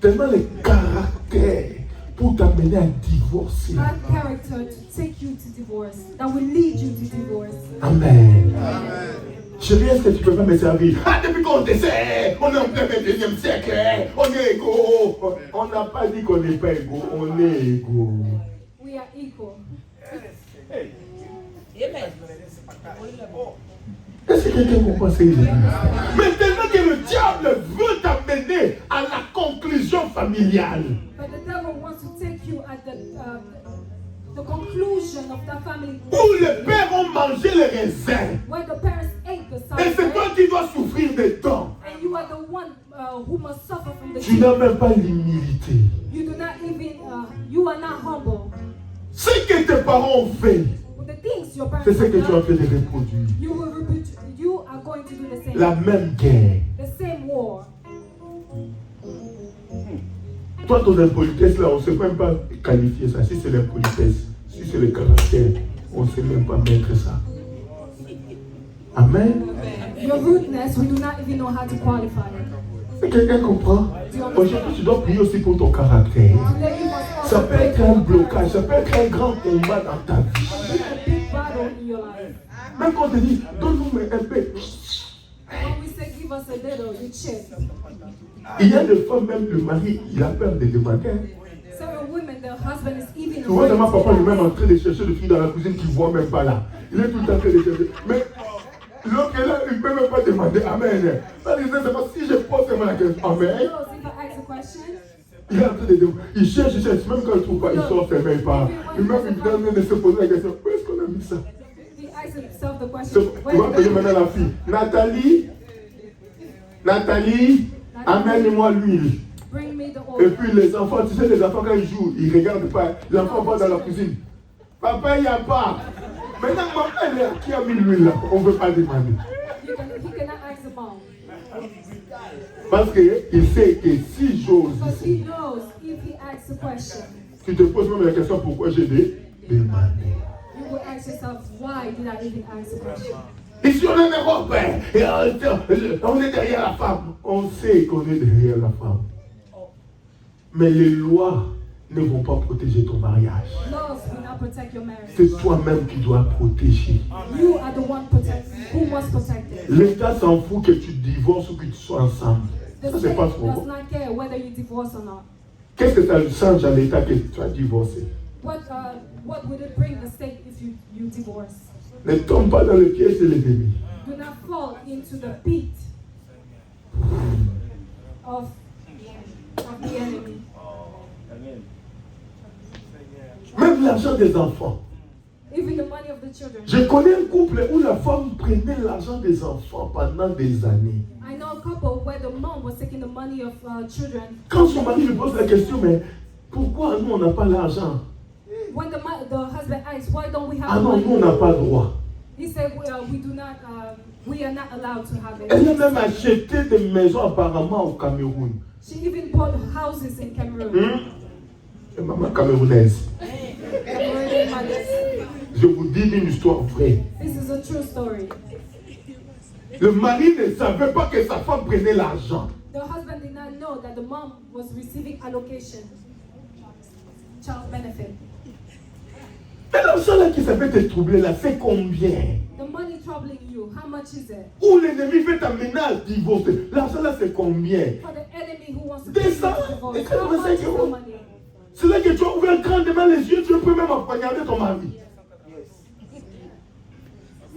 Tellement les caractères pour t'amener à divorcer. Bad character to take you to divorce, that will lead you to divorce. Amen. Chérie, est-ce que tu peux pas me servir? Ah, depuis qu'on te sait, on est en plein 21e siècle, on est égaux. On n'a pas dit qu'on n'est pas égaux, on est égaux. We are equal. Est-ce que quelqu'un comprend ce que je dis? Maintenant que le diable veut t'amener à la conclusion familiale, But the devil wants to take you at the conclusion of that family où les pères ont mangé les raisins, where the parents ate the et c'est toi son, qui dois souffrir dedans. and you are the one who must suffer from the Tu n'as children. même pas l'humilité. You do not even, you are not humble. Ce que tes parents ont fait, With the things your c'est parents ce que have tu as done, fait de reproduire. you are going to do the same. La même guerre. The same war. Toi, ton impolitesse là, on ne sait même pas qualifier ça. Si c'est l'impolitesse, si c'est le caractère, on ne sait même pas mettre ça. Amen. Your rudeness, we do not even know how to qualify it. Et quelqu'un comprend? Aujourd'hui, tu dois prier aussi pour ton caractère. Today you must Ça also peut pray être for un your blocage, ça peut être un grand combat dans ta vie. It's a big battle in your life. Même quand on te dit, donne-nous un peu. When we say give us a little, you chip. Il y a des femmes, même le mari, il a peur de demander. Certain women, their husband is even Tu vois, afraid ma to papa lui-même ask. en train de chercher le fruit dans la cuisine qu'il ne voit même pas là. Il est tout le temps en train de chercher. Mais l'autre est là, il ne peut même pas demander. Amen. Ça, c'est pas si je pose seulement la question. Amen. He knows if I ask a question, Il est en train de demander. Il cherche. Même quand il ne trouve pas, il sort ses mains, il part. Lui-même, il est en train de se poser la question. Où est-ce qu'on a mis ça? he asks himself the question, Tu vas payer maintenant la fille. Nathalie, amène-moi l'huile. bring me the Et oil. puis les enfants, tu sais, les enfants quand ils jouent, ils ne regardent pas. L'enfant va dans la cuisine. Papa, il n'y a pas. Maintenant, maman, elle est là. Qui a mis l'huile là? On ne veut pas demander. He cannot ask the mom. Parce qu'il sait que si j'ose, Because he knows if he asks a question, tu te poses même la question pourquoi j'ai demandé. you will ask yourself, why did I even ask a question? Ici, on est en Europe, et on est derrière la femme. On sait qu'on est derrière la femme. Mais les lois ne vont pas protéger ton mariage. Laws will not protect your marriage. C'est toi-même qui dois protéger. You are the one who must protect it. L'État s'en fout que tu divorces ou que tu sois ensemble. The Ça, state c'est pas does trop. not care whether you divorce or not. Qu'est-ce que ça change à l'État que tu as divorcé? What would it bring the state if you divorce? Ne tombe pas dans le piège de l'ennemi. Do not fall into the pit of the enemy. Même l'argent des enfants. Even the money of the children. Je connais un couple où la femme prenait l'argent des enfants pendant des années. I know a couple where the mom was taking the money of children. Quand son mari lui pose la question, mais pourquoi nous on n'a pas l'argent? When the husband asks, why don't we have Ah non, money? nous on n'a pas droit. He said, we are not allowed to have it. Elle a même acheté des maisons apparemment au Cameroun. She even bought houses in Cameroon. C'est maman camerounaise. Cameroonian mothers. Je vous dis une histoire vraie. This is a true story. Le mari ne savait pas que sa femme prenait l'argent. The husband did not know that the mom was receiving allocation, child benefit. Mais l'argent là qui s'avait te troubler là, c'est combien? The money troubling you, how much is it? Où l'ennemi veut t'amener à divorcer. L'argent là c'est combien? For the enemy who wants to Des take you cents to divorce, et how much 85 is the euros. money? C'est là que tu as ouvert grandement les yeux, tu peux même empoignarder ton mari.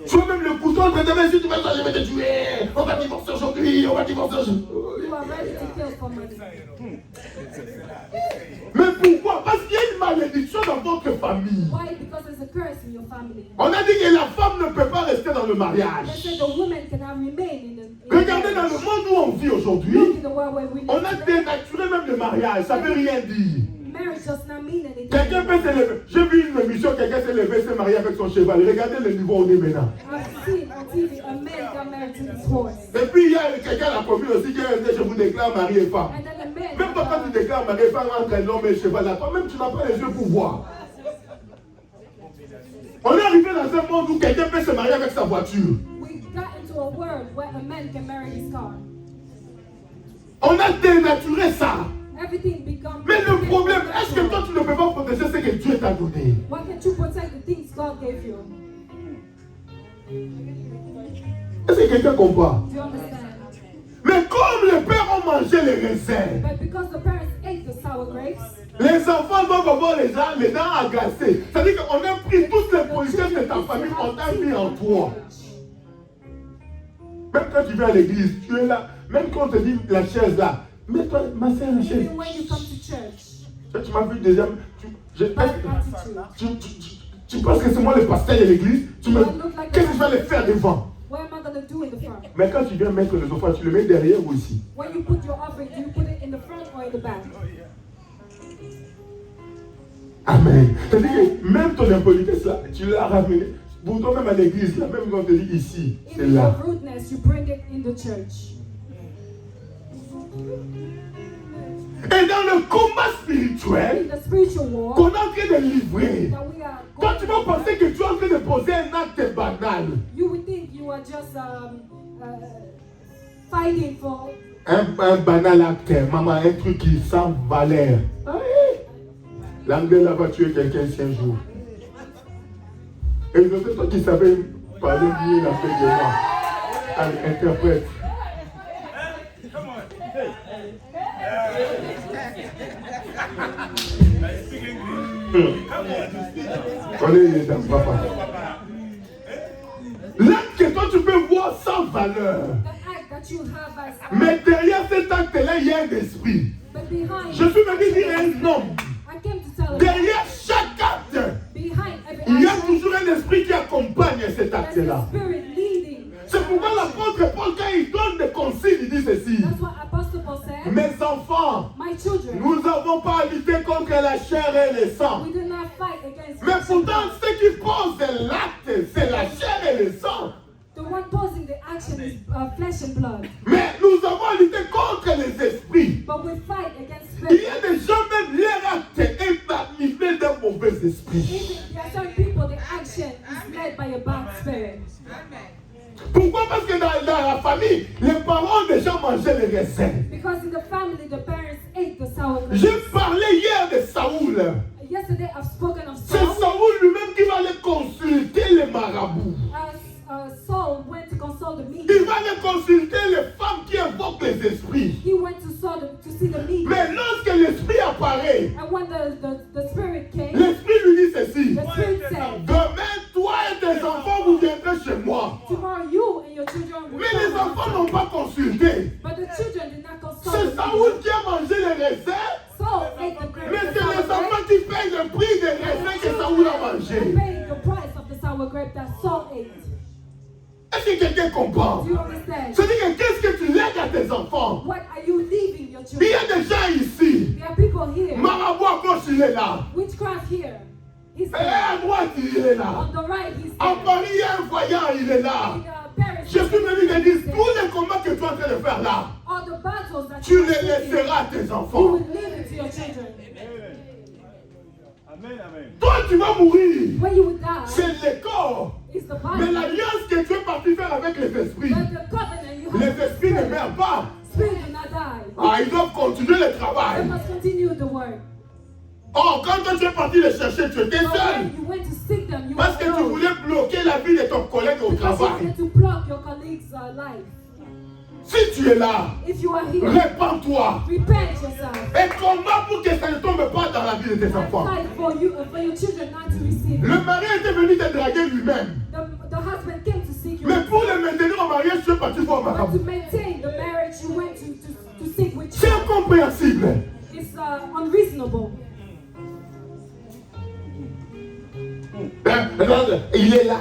Tu as même le couteau entre tes mains, si tu veux ça, je vais te tuer. On va divorcer aujourd'hui, on va divorcer aujourd'hui. You are ready to kill for money. Mais pourquoi? Parce qu'il y a une malédiction dans votre famille. Why? Because there's a curse in your family. On a dit que la femme ne peut pas rester dans le They mariage. said the woman cannot remain in the Regardez dans le monde où on vit aujourd'hui, Look in the world where we on live a today. dénaturé même le mariage, ça ne veut rien dire. Marriage does not mean anything. Quelqu'un peut se lever. J'ai vu une émission, quelqu'un s'est levé, s'est marié avec son cheval. Regardez le niveau où on est maintenant. I've seen on TV a man got married to his horse. Et puis il y a quelqu'un à la commune aussi qui a dit je vous déclare mari et femme. And then a man Même pas quand tu déclares mari et femme entre un homme et un cheval, là, toi-même tu n'as pas les yeux pour voir. On est arrivé dans un monde où quelqu'un peut se marier avec sa voiture. we got into a world where a man can marry his car. On a dénaturé ça. Everything becomes. Mais le problème, est-ce que toi tu ne peux pas protéger ce que Dieu t'a donné? Why can't you protect the things God gave you? Est-ce que quelqu'un comprend? Do you understand? Mais comme les pères ont mangé les raisins, But because the parents ate the sour grapes, les enfants doivent avoir les dents agacées. C'est-à-dire qu'on a pris toutes les positions de ta famille, on t'a mis en toi. Même quand tu viens à l'église, tu es là. Même quand on te dit la chaise là, mets-toi, ma soeur, la chaise. even when you come to church, Tu m'as vu deuxième. bad attitude. Tu penses que c'est moi le pasteur de l'église? Qu'est-ce que je vais aller faire devant? What am I going to do in the front? Mais quand tu viens mettre les offrandes, tu le mets derrière ou ici? When you put your offering, do you put it in the front or in the back? Amen. C'est-à-dire que même ton impolitesse là, tu l'as ramené. Pour toi-même à l'église, là, même quand on te dit ici, c'est Even là. your rudeness, you bring it in the church. Et dans le combat spirituel in the spiritual war qu'on est en train de livrer, that we are toi going tu vas penser que tu es en train de poser un acte banal. you would think you are just fighting for Un banal acte, maman, un truc qui sans valeur. L'anglais là va tuer quelqu'un si un jour. Et c'est toi qui savais parler mieux la fête de moi. Allez, interprète. On est dans papa. L'acte que toi tu peux voir sans valeur. the act that you have as Mais derrière cet acte-là, il y a un esprit. but behind Je suis venu dire un homme. I came to tell you Derrière chaque acte, behind every il y a action toujours un esprit qui accompagne cet there's a acte-là. spirit leading. C'est pourquoi l'apôtre Paul, quand il donne des consignes, il dit ceci. That's what Apostle Paul said. Mes enfants, My children, nous n'avons pas à lutter contre la chair et le sang. we do not fight against Mais flesh and pourtant, blood. ce qui pose l'acte, c'est la chair et le sang. The one posing the action is flesh and blood. Mais nous avons à lutter contre les esprits. But we fight against Il y spirit. a des gens, même leur acte est animé d'un mauvais esprit. Even there are certain people, the action is led by a bad spirit. Pourquoi? Parce que dans la famille, les parents ont déjà mangé les raisins. Because in the family, the parents ate the sour grapes. J'ai parlé hier de Saoul. Yesterday, I've spoken of C'est Saul. Saoul lui-même qui va aller consulter les marabouts. Saul went to consult the Il medium. va aller consulter les femmes qui invoquent les esprits. He went to see the medium. Mais lorsque l'esprit apparaît, And when the spirit came, l'esprit lui dit ceci. the spirit said, Demain, toi et tes enfants, vous viendrez chez moi. tomorrow you and your children will Mais les come. enfants n'ont pas consulté. But the children did not consult C'est the Saoul medium. qui a mangé les raisins. Saul ate the grapes. Mais the c'est sour les grapes. enfants qui payent le prix des raisins que Saoul a They mangé. paid the price of the sour grape that Saul ate. Est-ce que quelqu'un comprend? Do you understand? C'est-à-dire que qu'est-ce que tu lègues à tes enfants? What are you leaving your Il y children? a des gens ici. There are people here. Marabout à gauche, il est là. Witchcraft here. He's Et à there. droite, il est là. On the right, he's En there. Paris, il y a un voyant, il est là. In Paris, Je suis venu te he's dire, there. tous les combats que tu es en train de faire là, All the battles that tu you les are fighting, laisseras à tes you enfants. will leave it to your children. Amen, amen. Toi, tu vas mourir. When you will die, C'est le corps. it's the Mais body. l'alliance que tu es parti faire avec les esprits, But the covenant you have les with esprits ne spirit, meurent pas. spirit do not die. Ah, ils doivent continuer le They travail. must continue the work. Oh, quand toi, tu es parti les chercher, tu étais But seul. when you went to seek them, you Parce que were tu alone. voulais bloquer la vie de ton collègue au Because you travail. wanted to block your colleague's life. Si tu es là, If you are here, répands-toi. repent yourself. Et combat pour que ça ne tombe pas dans la vie de tes And enfants. fight for your children not to receive. Le mari était venu te draguer lui-même. The husband came to seek you. Mais pour le maintenir au mariage, tu es parti voir But Marabout. to maintain the marriage, you went to seek with C'est incompréhensible. It's unreasonable. Regarde, il est là.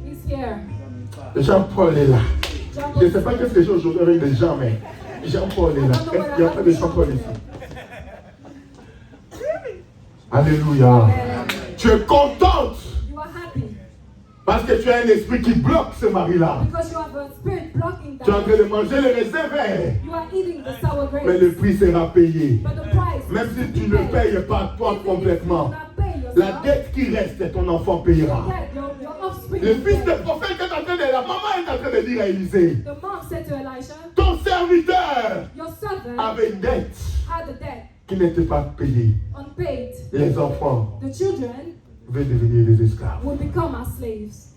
He's here. Jean-Paul est là. John Je ne sais pas qu'est-ce que j'ai aujourd'hui avec les gens, mais Jean-Paul est là. Est-ce qu'il n'y a pas de Jean-Paul ici? Alléluia. Tu es contente You are happy parce que tu as un esprit qui bloque ce mari-là. because you have a spirit blocking Tu es en that. train de manger les raisins verts. You are eating the sour Mais grapes. le prix sera payé. But the price, Même si tu ne payes pas toi even if you complètement, do not pay la yourself, dette qui reste, ton enfant payera. your offspring. Le will fils pay. de prophète est en train de la maman est en train de dire à Élisée, The mom said to Elisha, ton serviteur your servant avait une dette had a debt qui n'était pas payée. unpaid. Les enfants The children vont devenir des esclaves. will become our slaves.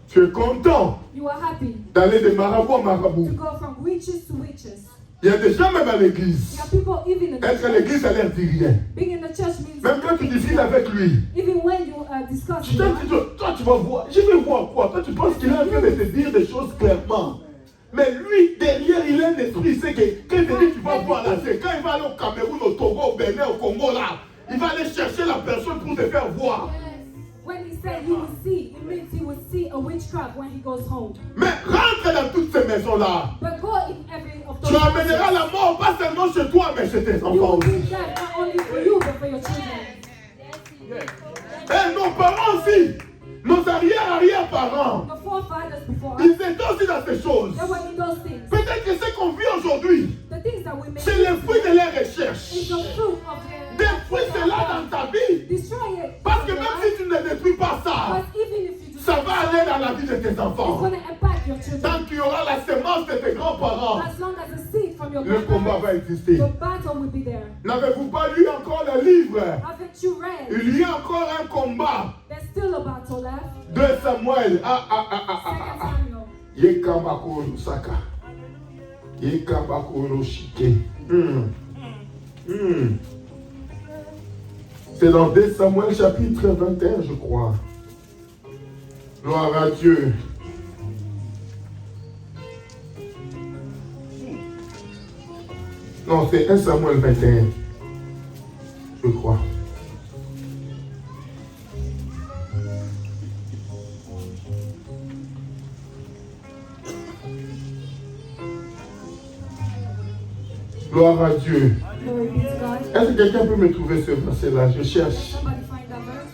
Tu es content You are happy d'aller de marabout à to marabout. go from witches to witches. Il y a des gens même à l'église. There are people even in the Être à church. l'église, ça leur dit rien. Being in the church means Même quand tu discutes avec lui, even when you discuss tu te with dis, him, toi tu vas voir. Je vais voir quoi? Toi tu penses qu'il est en train de te dire des choses clairement. Mais lui, derrière, il a un esprit. Il sait que quand il te dit tu vas voir là, c'est quand il va aller au Cameroun, au Togo, au Bénin, au Congo là, il va aller chercher la personne pour te faire voir. when he said he will see, it means he will see a witchcraft when he goes home. Mais rentre dans toutes ces maisons-là. But go in every of those Tu amèneras houses. la mort, pas seulement chez toi, mais chez tes You enfants will aussi. bring that not only for you but for your children. Et nos parents aussi. nos arrière-arrière-parents, the forefathers before us, ils étaient aussi dans ces choses. they were in those things. Peut-être que ce qu'on vit aujourd'hui, The things that we make c'est le fruit de leurs recherches. is the fruit of their Détruis cela dans ta vie. destroy it. Parce que même si tu ne détruis pas ça, But even if you do ça va aller dans la vie de tes it's enfants. going to impact your children. Tant qu'il y aura la semence de tes grands-parents, As long as the seed from your le combat va grandparents, exister. the battle will be there. N'avez-vous pas lu encore le livre? Haven't you read? Il y a encore un combat. There's still a battle left. 2 Samuel. Second Samuel. Yekabakoro Saka. Yekabakoro Shike. C'est dans 2 Samuel chapitre 21, je crois. Gloire à Dieu. Non, c'est 1 Samuel 21, je crois. Gloire à Dieu. Glory be to God. Est-ce que quelqu'un peut me trouver ce verset-là? Je cherche. Somebody find that verse.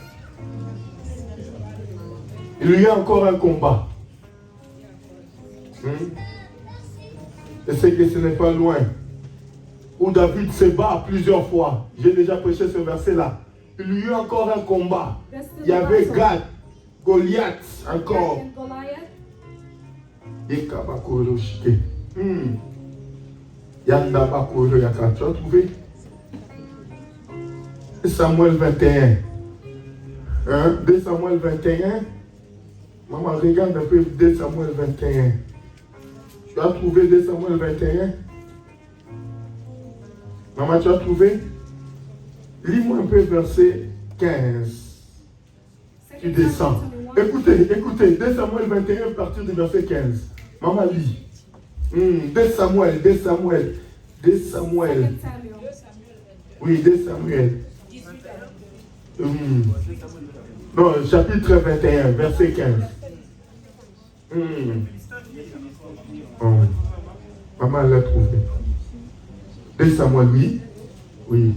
Il y a encore un combat. Je sais que ce n'est pas loin. Où David se bat plusieurs fois. J'ai déjà prêché ce verset-là. Il y a encore un combat. Il y avait Gad, Goliath encore. And Goliath. Yekabakoro Shike. Yandabakoro Yaka. Tu as trouvé? Samuel 21. 2 Samuel 21. Maman, regarde un peu 2 Samuel 21. Tu as trouvé 2 Samuel 21? Maman, tu as trouvé? Lis-moi un peu verset 15. Tu descends. Écoutez, 2 Samuel 21, à partir du verset 15. Maman, lis. 2 Samuel. Second Samuel. Oui, 2 Samuel. Non, chapitre 21, verset 15. Maman l'a trouvé. 2 Samuel, oui. Oui.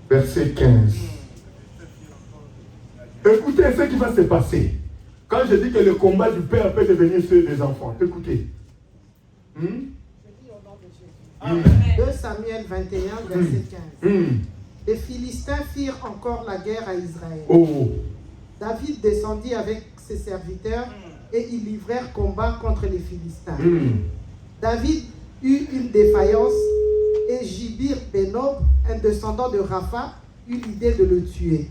Verset 15. Écoutez ce qui va se passer. Quand je dis que le combat du père peut devenir celui des enfants. Écoutez. 2 Samuel 21, verset 15. Les Philistins firent encore la guerre à Israël. Oh. David descendit avec ses serviteurs et ils livrèrent combat contre les Philistins. David eut une défaillance et Jibir Benob, un descendant de Rapha, eut l'idée de le tuer.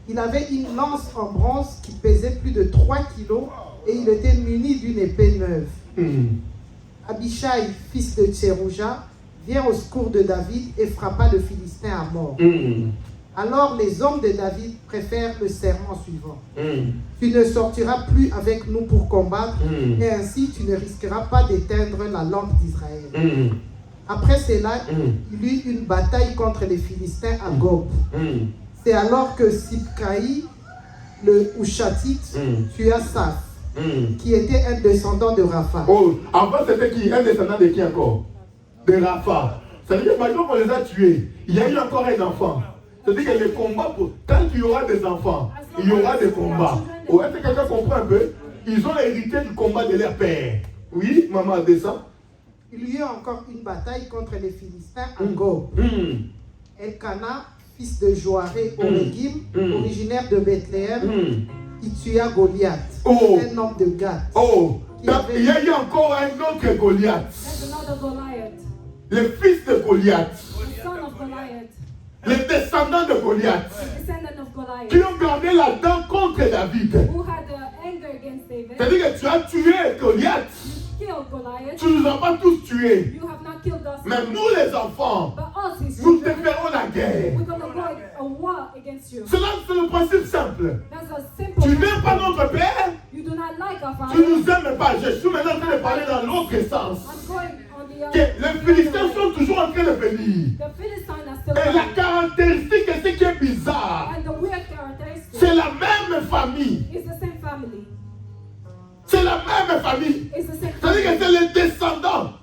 Il avait une lance en bronze qui pesait plus de 3 kilos et il était muni d'une épée neuve. Abishai, fils de Tserouja, vient au secours de David et frappa le Philistin à mort. Alors les hommes de David préfèrent le serment suivant. Tu ne sortiras plus avec nous pour combattre et ainsi tu ne risqueras pas d'éteindre la lampe d'Israël. Après cela, il y eut une bataille contre les Philistins à Gob. C'est alors que Sibcaï, le Hushatite, tua Saph, qui était un descendant de Rapha. Oh, avant c'était qui? Un descendant de qui encore? De Rapha. Ça veut dire que maintenant qu'on les a tués, il y a eu encore un enfant. C'est-à-dire que les combats, tant qu'il y aura des enfants, il y aura des combats. Oh, est-ce que quelqu'un comprend un peu? Ils ont hérité du combat de leur père. Oui, maman descend. Il y eut encore une bataille contre les Philistins à Gob. Elkana, fils de Joaré Oregim, originaire de Bethléem, il tua Goliath, un homme de Gath. Oh, il y a eu encore un autre Goliath. There's another Goliath. Le fils de Goliath. The son of Goliath. Les descendants de Goliath. The descendant of Goliath. Qui ont gardé la dent contre David. Who had anger against David. C'est-à-dire que tu as tué Goliath. Killed Goliath. Tu ne nous as pas tous tués. You have not killed us. Mais nous les enfants, But us, his nous te children, ferons la guerre. we're going to go a war against you. Cela, c'est le principe simple. That's a simple Tu matter. n'aimes pas notre Père, You do not like our tu ne father. nous aimes pas. Je suis maintenant en train de parler dans l'autre sens. I'm going on the Que other. les Philistins sont toujours en train de venir. The Philistines are still Et la coming. caractéristique, et ce qui est bizarre, And the weird characteristic c'est la même famille. is the same family. C'est la même famille. It's the same C'est-à-dire que family. c'est les descendants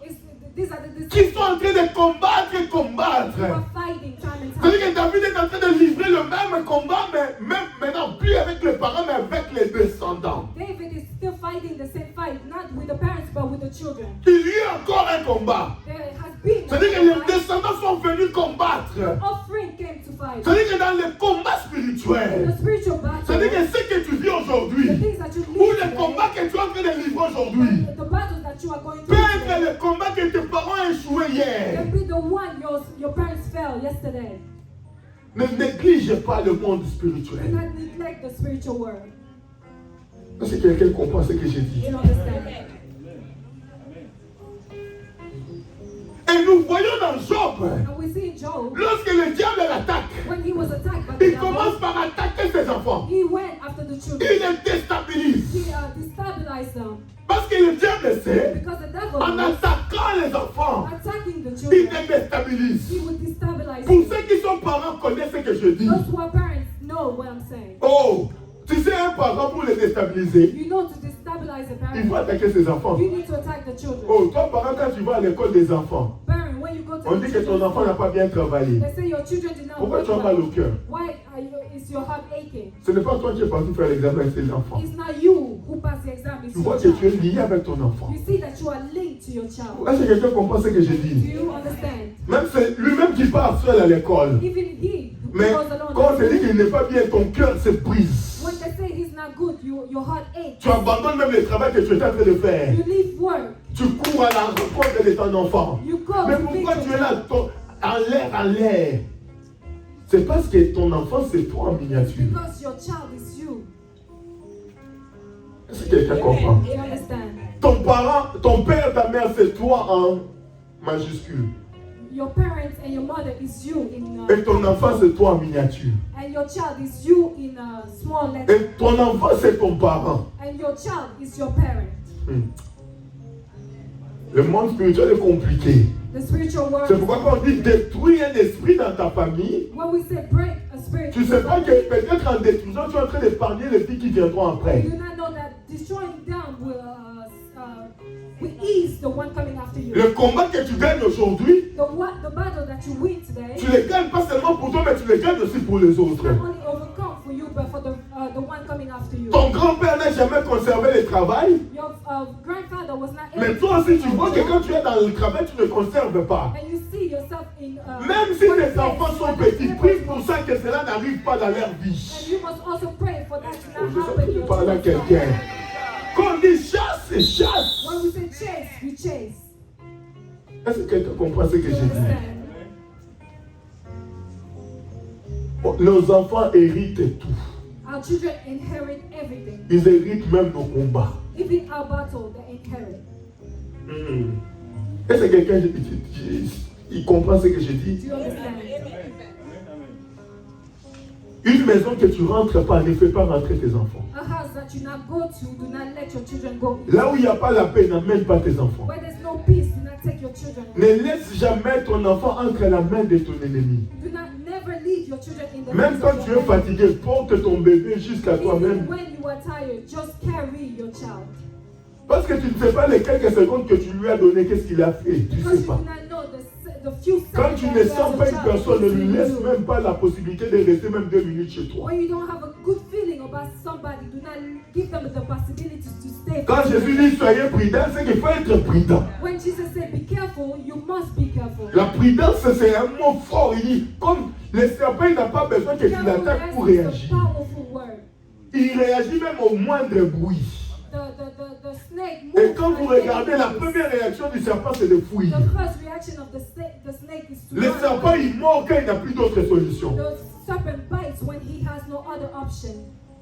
These are the qui sont en train de combattre et combattre. who are fighting time and time. C'est-à-dire que David est en train de livrer le même combat, mais même maintenant, plus avec les parents, mais avec les descendants. combattre. Offering came to fight. C'est-à-dire que dans le combat In spirituel, the spiritual battle, c'est-à-dire que ce que tu vis aujourd'hui, the things that you ou live le today, combat que tu es en train de livrer aujourd'hui, the battles that you are going peut through être today, le combat que tes parents ont échoué hier. can be the one your parents fell yesterday. Ne néglige pas le monde Do spirituel. not neglect the spiritual world. Est-ce que quelqu'un comprend ce que j'ai dit? You understand? Et nous voyons dans Job, And we see in Job, lorsque le diable l'attaque, when he was attacked by the il commence devil, par attaquer ses enfants. he went after the children. Il les déstabilise. He destabilized them Parce que le diable sait, because the devil en was attaquant les enfants, attacking the il children. les déstabilise. He would destabilize Pour them. ceux qui sont parents connaissent ce que je dis. Those who are parents know what I'm saying. Oh, tu sais, un parent pour les déstabiliser, You know to destabilize a il faut parent, attaquer ses enfants. you need to attack the children. Oh, toi parent, quand tu vas à l'école des enfants, Parent, when you go to on the dit que ton enfant n'a children's pas bien travaillé. they say your children did not Pourquoi work tu as mal au well. cœur? Why is your heart aching? Ce n'est pas toi qui es parti faire l'examen avec tes enfants. It's not you who passed the exam, it's Tu vois your que tu es child. lié avec ton enfant. You see that you are linked to your child. Est-ce que quelqu'un comprend ce que je Do dis? you understand? Même c'est lui-même qui part seul à l'école. Even he who Mais goes alone. quand on te dit qu'il n'est pas bien, ton cœur se brise. When they say he's not good, your heart aches. Tu abandonnes même le travail que tu étais en train de faire. You leave work. Tu cours à la rencontre de ton enfant. You go Mais to pourquoi meet tu your es là child. en l'air? C'est parce que ton enfant, c'est toi en miniature. Because your child is you. Est-ce que quelqu'un comprend? You understand? Ton parent, ton père, ta mère, c'est toi en majuscule. Your parents and your mother is you in Et ton enfant, c'est toi en miniature. and your child is you in a small letter. Et ton enfant, c'est ton parent. And your child is your parent. Le monde spirituel est compliqué. The spiritual world. C'est pourquoi quand on dit détruire un esprit dans ta famille, When we say break a spirit, tu ne sais pas que peut-être en détruisant, tu es en train d'épargner les filles qui viendront après. you do not know that destroying them will ease the one coming after you. Le combat que tu gagnes aujourd'hui, The battle that you win today tu les gagnes pas seulement pour toi, mais tu les gagnes aussi pour les autres. not only overcome for you, but for the one coming after you. Ton grand-père n'a jamais conservé le travail, Your grandfather was not mais able toi aussi tu to vois que quand tu es dans le travail, tu ne conserves pas. and you see yourself in Même si tes workplace, enfants sont but petits, it's prie able pour to- ça que cela n'arrive pas dans leur And vie. you must also pray for that to Oh, not je sais happen que in tu your parles à children's quelqu'un. life. Quand on dit chasse, c'est chasse. When we say chase, you chase. Est-ce que quelqu'un comprend ce que You j'ai dit? understand? Nos enfants héritent tout. Our children inherit everything. Ils héritent même nos combats. Even our battle, they inherit. Est-ce que quelqu'un il comprend ce que j'ai Do dit? you understand? Une maison que tu rentres pas, ne fais pas rentrer tes enfants. A house that you not go to, do not let your children go. Là où il n'y a pas la paix, n'amène pas tes enfants. Where there's no peace, do not take your children. Ne laisse jamais ton enfant entre la main de ton ennemi. Do not never leave your children in the Même hands quand of tu your es enemy. fatigué, porte ton bébé jusqu'à Even toi-même. when you are tired, just carry your child. Parce que tu ne sais pas les quelques secondes que tu lui as donné, qu'est-ce qu'il a fait. Tu ne Because sais you do pas. not know the few Quand seconds tu that ne God sens has pas a une child personne, ne gives lui to laisse you. même pas la possibilité de rester même 2 minutes chez toi. When you don't have a good feeling about somebody, do not give them the possibility to stay. Quand Jésus dit soyez prudents, c'est qu'il faut être prudent. When Jesus said be careful, you must be careful. La prudence, c'est un mot fort. Il dit, comme le serpent, il n'a pas besoin que tu l'attaques pour Carefulness is a réagir. powerful word. Il réagit même au moindre bruit. The snake moves. Et quand vous like regardez, la anything. première réaction du serpent, c'est de fuir. The first reaction of the snake is to Le run serpent, away. il mord quand il n'a plus d'autre solution. The serpent bites when he has no other option.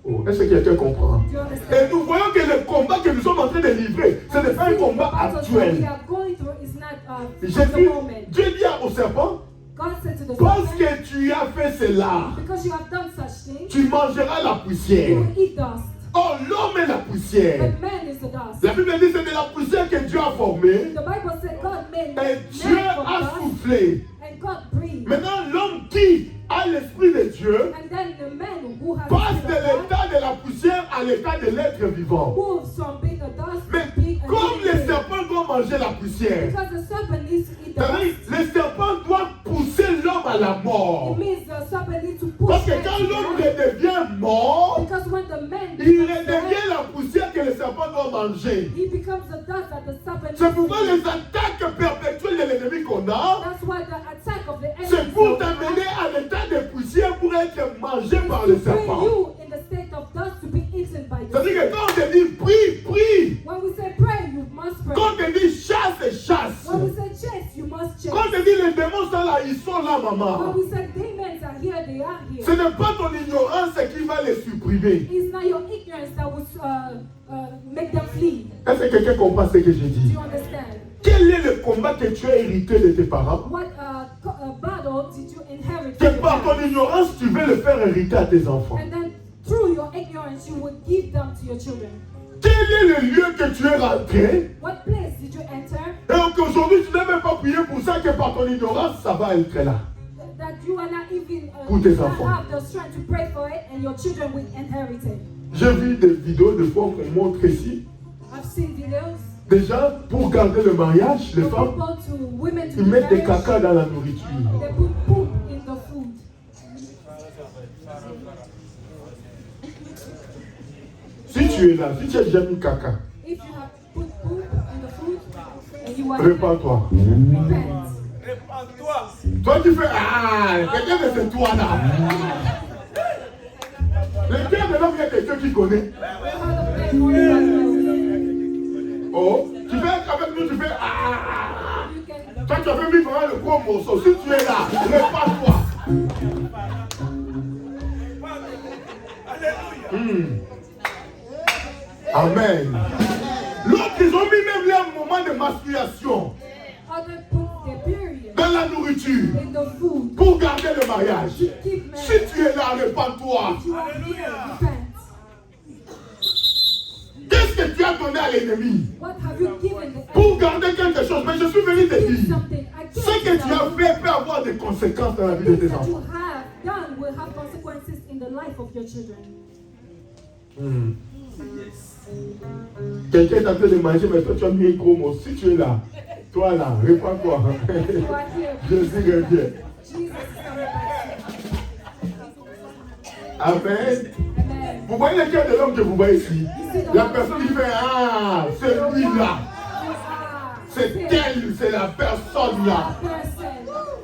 Oh, est-ce que quelqu'un comprend? Do you Et understand? nous voyons que le combat que nous sommes en train de livrer, ce n'est pas un combat The battle that we actuel. are going through is not at the Jésus, moment. Dieu dit au serpent, God said to the parce serpent, que tu as fait cela, because you have done such things, tu mangeras la you poussière. will eat dust. Oh, l'homme est la poussière. But man is the dust. La Bible dit que c'est de la poussière que Dieu a formée. The Bible said God made Et man Dieu from a dust, soufflé. and God breathed. Maintenant, l'homme qui a l'esprit de Dieu And then the man who has passe the de spirit of God l'état de la poussière à l'état de l'être vivant. moves from being a dust Mais to being a comme living le thing. serpent doit manger la poussière, Because the serpent needs to eat the c'est-à-dire, dust. le serpent doit pousser l'homme à la mort. It means the serpent needs to push Parce que man quand to l'homme death. redevient mort, Because when the man il becomes redevient dead, la poussière que le serpent doit manger. he becomes the dust that the serpent C'est needs pourquoi to les eat. attaques perpétuelles de l'ennemi qu'on a, That's why the attack of the c'est enemy pour être mangé par le To bring serpent. you in the state of dust to be eaten by the C'est-à-dire que serpent. quand on te dit prie, prie. When we say pray, you must pray. Quand on te dit chasse, chasse. When we say chase, you must chase. Quand on te dit les démons sont là, ils sont là, When maman. we say demons are here, they are Ce here. n'est pas ton ignorance qui va les supprimer. It's not your ignorance that will make them flee. Est-ce que quelqu'un comprend ce que je Do dis? you understand? Quel est le combat que tu as hérité de tes parents? What battle did you inherit Que from your par ton parents? ignorance, tu veux le faire hériter à tes enfants. And then through your ignorance, you would give them to your children. Quel est le lieu que tu es rentré? What place did you enter Et qu'aujourd'hui, tu n'as même pas prié pour ça, que par ton ignorance, ça va être là. that you are not even Pour tes not enfants. have the strength to pray for it, and your children will inherit it? J'ai vu des vidéos de fois qu'on montre ici. I've seen videos Déjà, pour garder le mariage, les for femmes, people to women to ils be mettent des married. caca dans la nourriture. They put poop in the food. Si tu es là, si tu as déjà mis caca, If you have put poop in the food and you are répands-toi. repent. Répands-toi. Toi qui fais ah, quelqu'un de c'est toi là. Le cœur de l'homme, il y a quelqu'un qui connaît. Oh, tu fais avec nous, tu fais ah. You can Toi, tu as fait mis vraiment le gros morceau. Si tu es là, répands-toi. Alléluia. Amen. L'autre, ils ont mis même leur moment de masturbation other put their period dans la nourriture in the food. pour garder le mariage. Keep married. Si tu es là, répands-toi. You are here, repent. Qu'est-ce que tu as donné à l'ennemi What have you given the pour enemy? garder quelque chose? Mais je suis venu te Give dire, something. I ce can't que tu tell as you. fait peut avoir des conséquences dans la vie de Things tes that you enfants. have done will have consequences in the life of your children. Quelqu'un t'a fait de manger, mais toi tu as mis un gros mot. Si tu es là, toi là, répands-toi. You are here. Jésus revient. Jesus is coming back. Amen. Amen. Vous voyez le cœur de l'homme que vous voyez ici? La personne qui fait ah, c'est lui là. C'est elle, c'est la personne là. Person.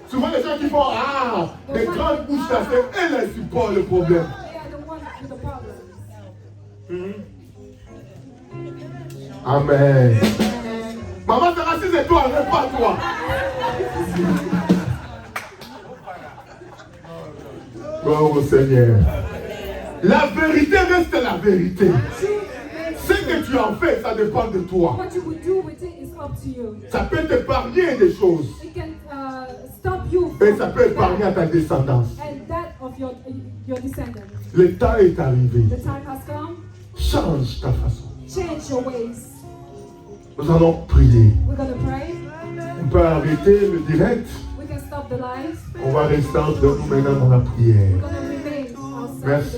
Souvent les gens qui font ah, les grandes bouches là, c'est elle qui supporte le problème. They are the ones with the problems. Amen. Maman Sarah, si c'est toi, répands-toi. Gloire au Seigneur. La vérité reste la vérité. Ce que tu en fais, ça dépend de toi. What you would do with it is up to you. Ça peut t'épargner des choses. It can stop you Et from ça peut épargner à that ta descendance. and that of your descendants. Le temps est arrivé. The time has come. Change ta façon. Change your ways. Nous allons prier. We're going to pray. On peut arrêter le direct. We can stop the lives. On va rester entre nous maintenant dans la prière. We're going to remain ourselves. Merci.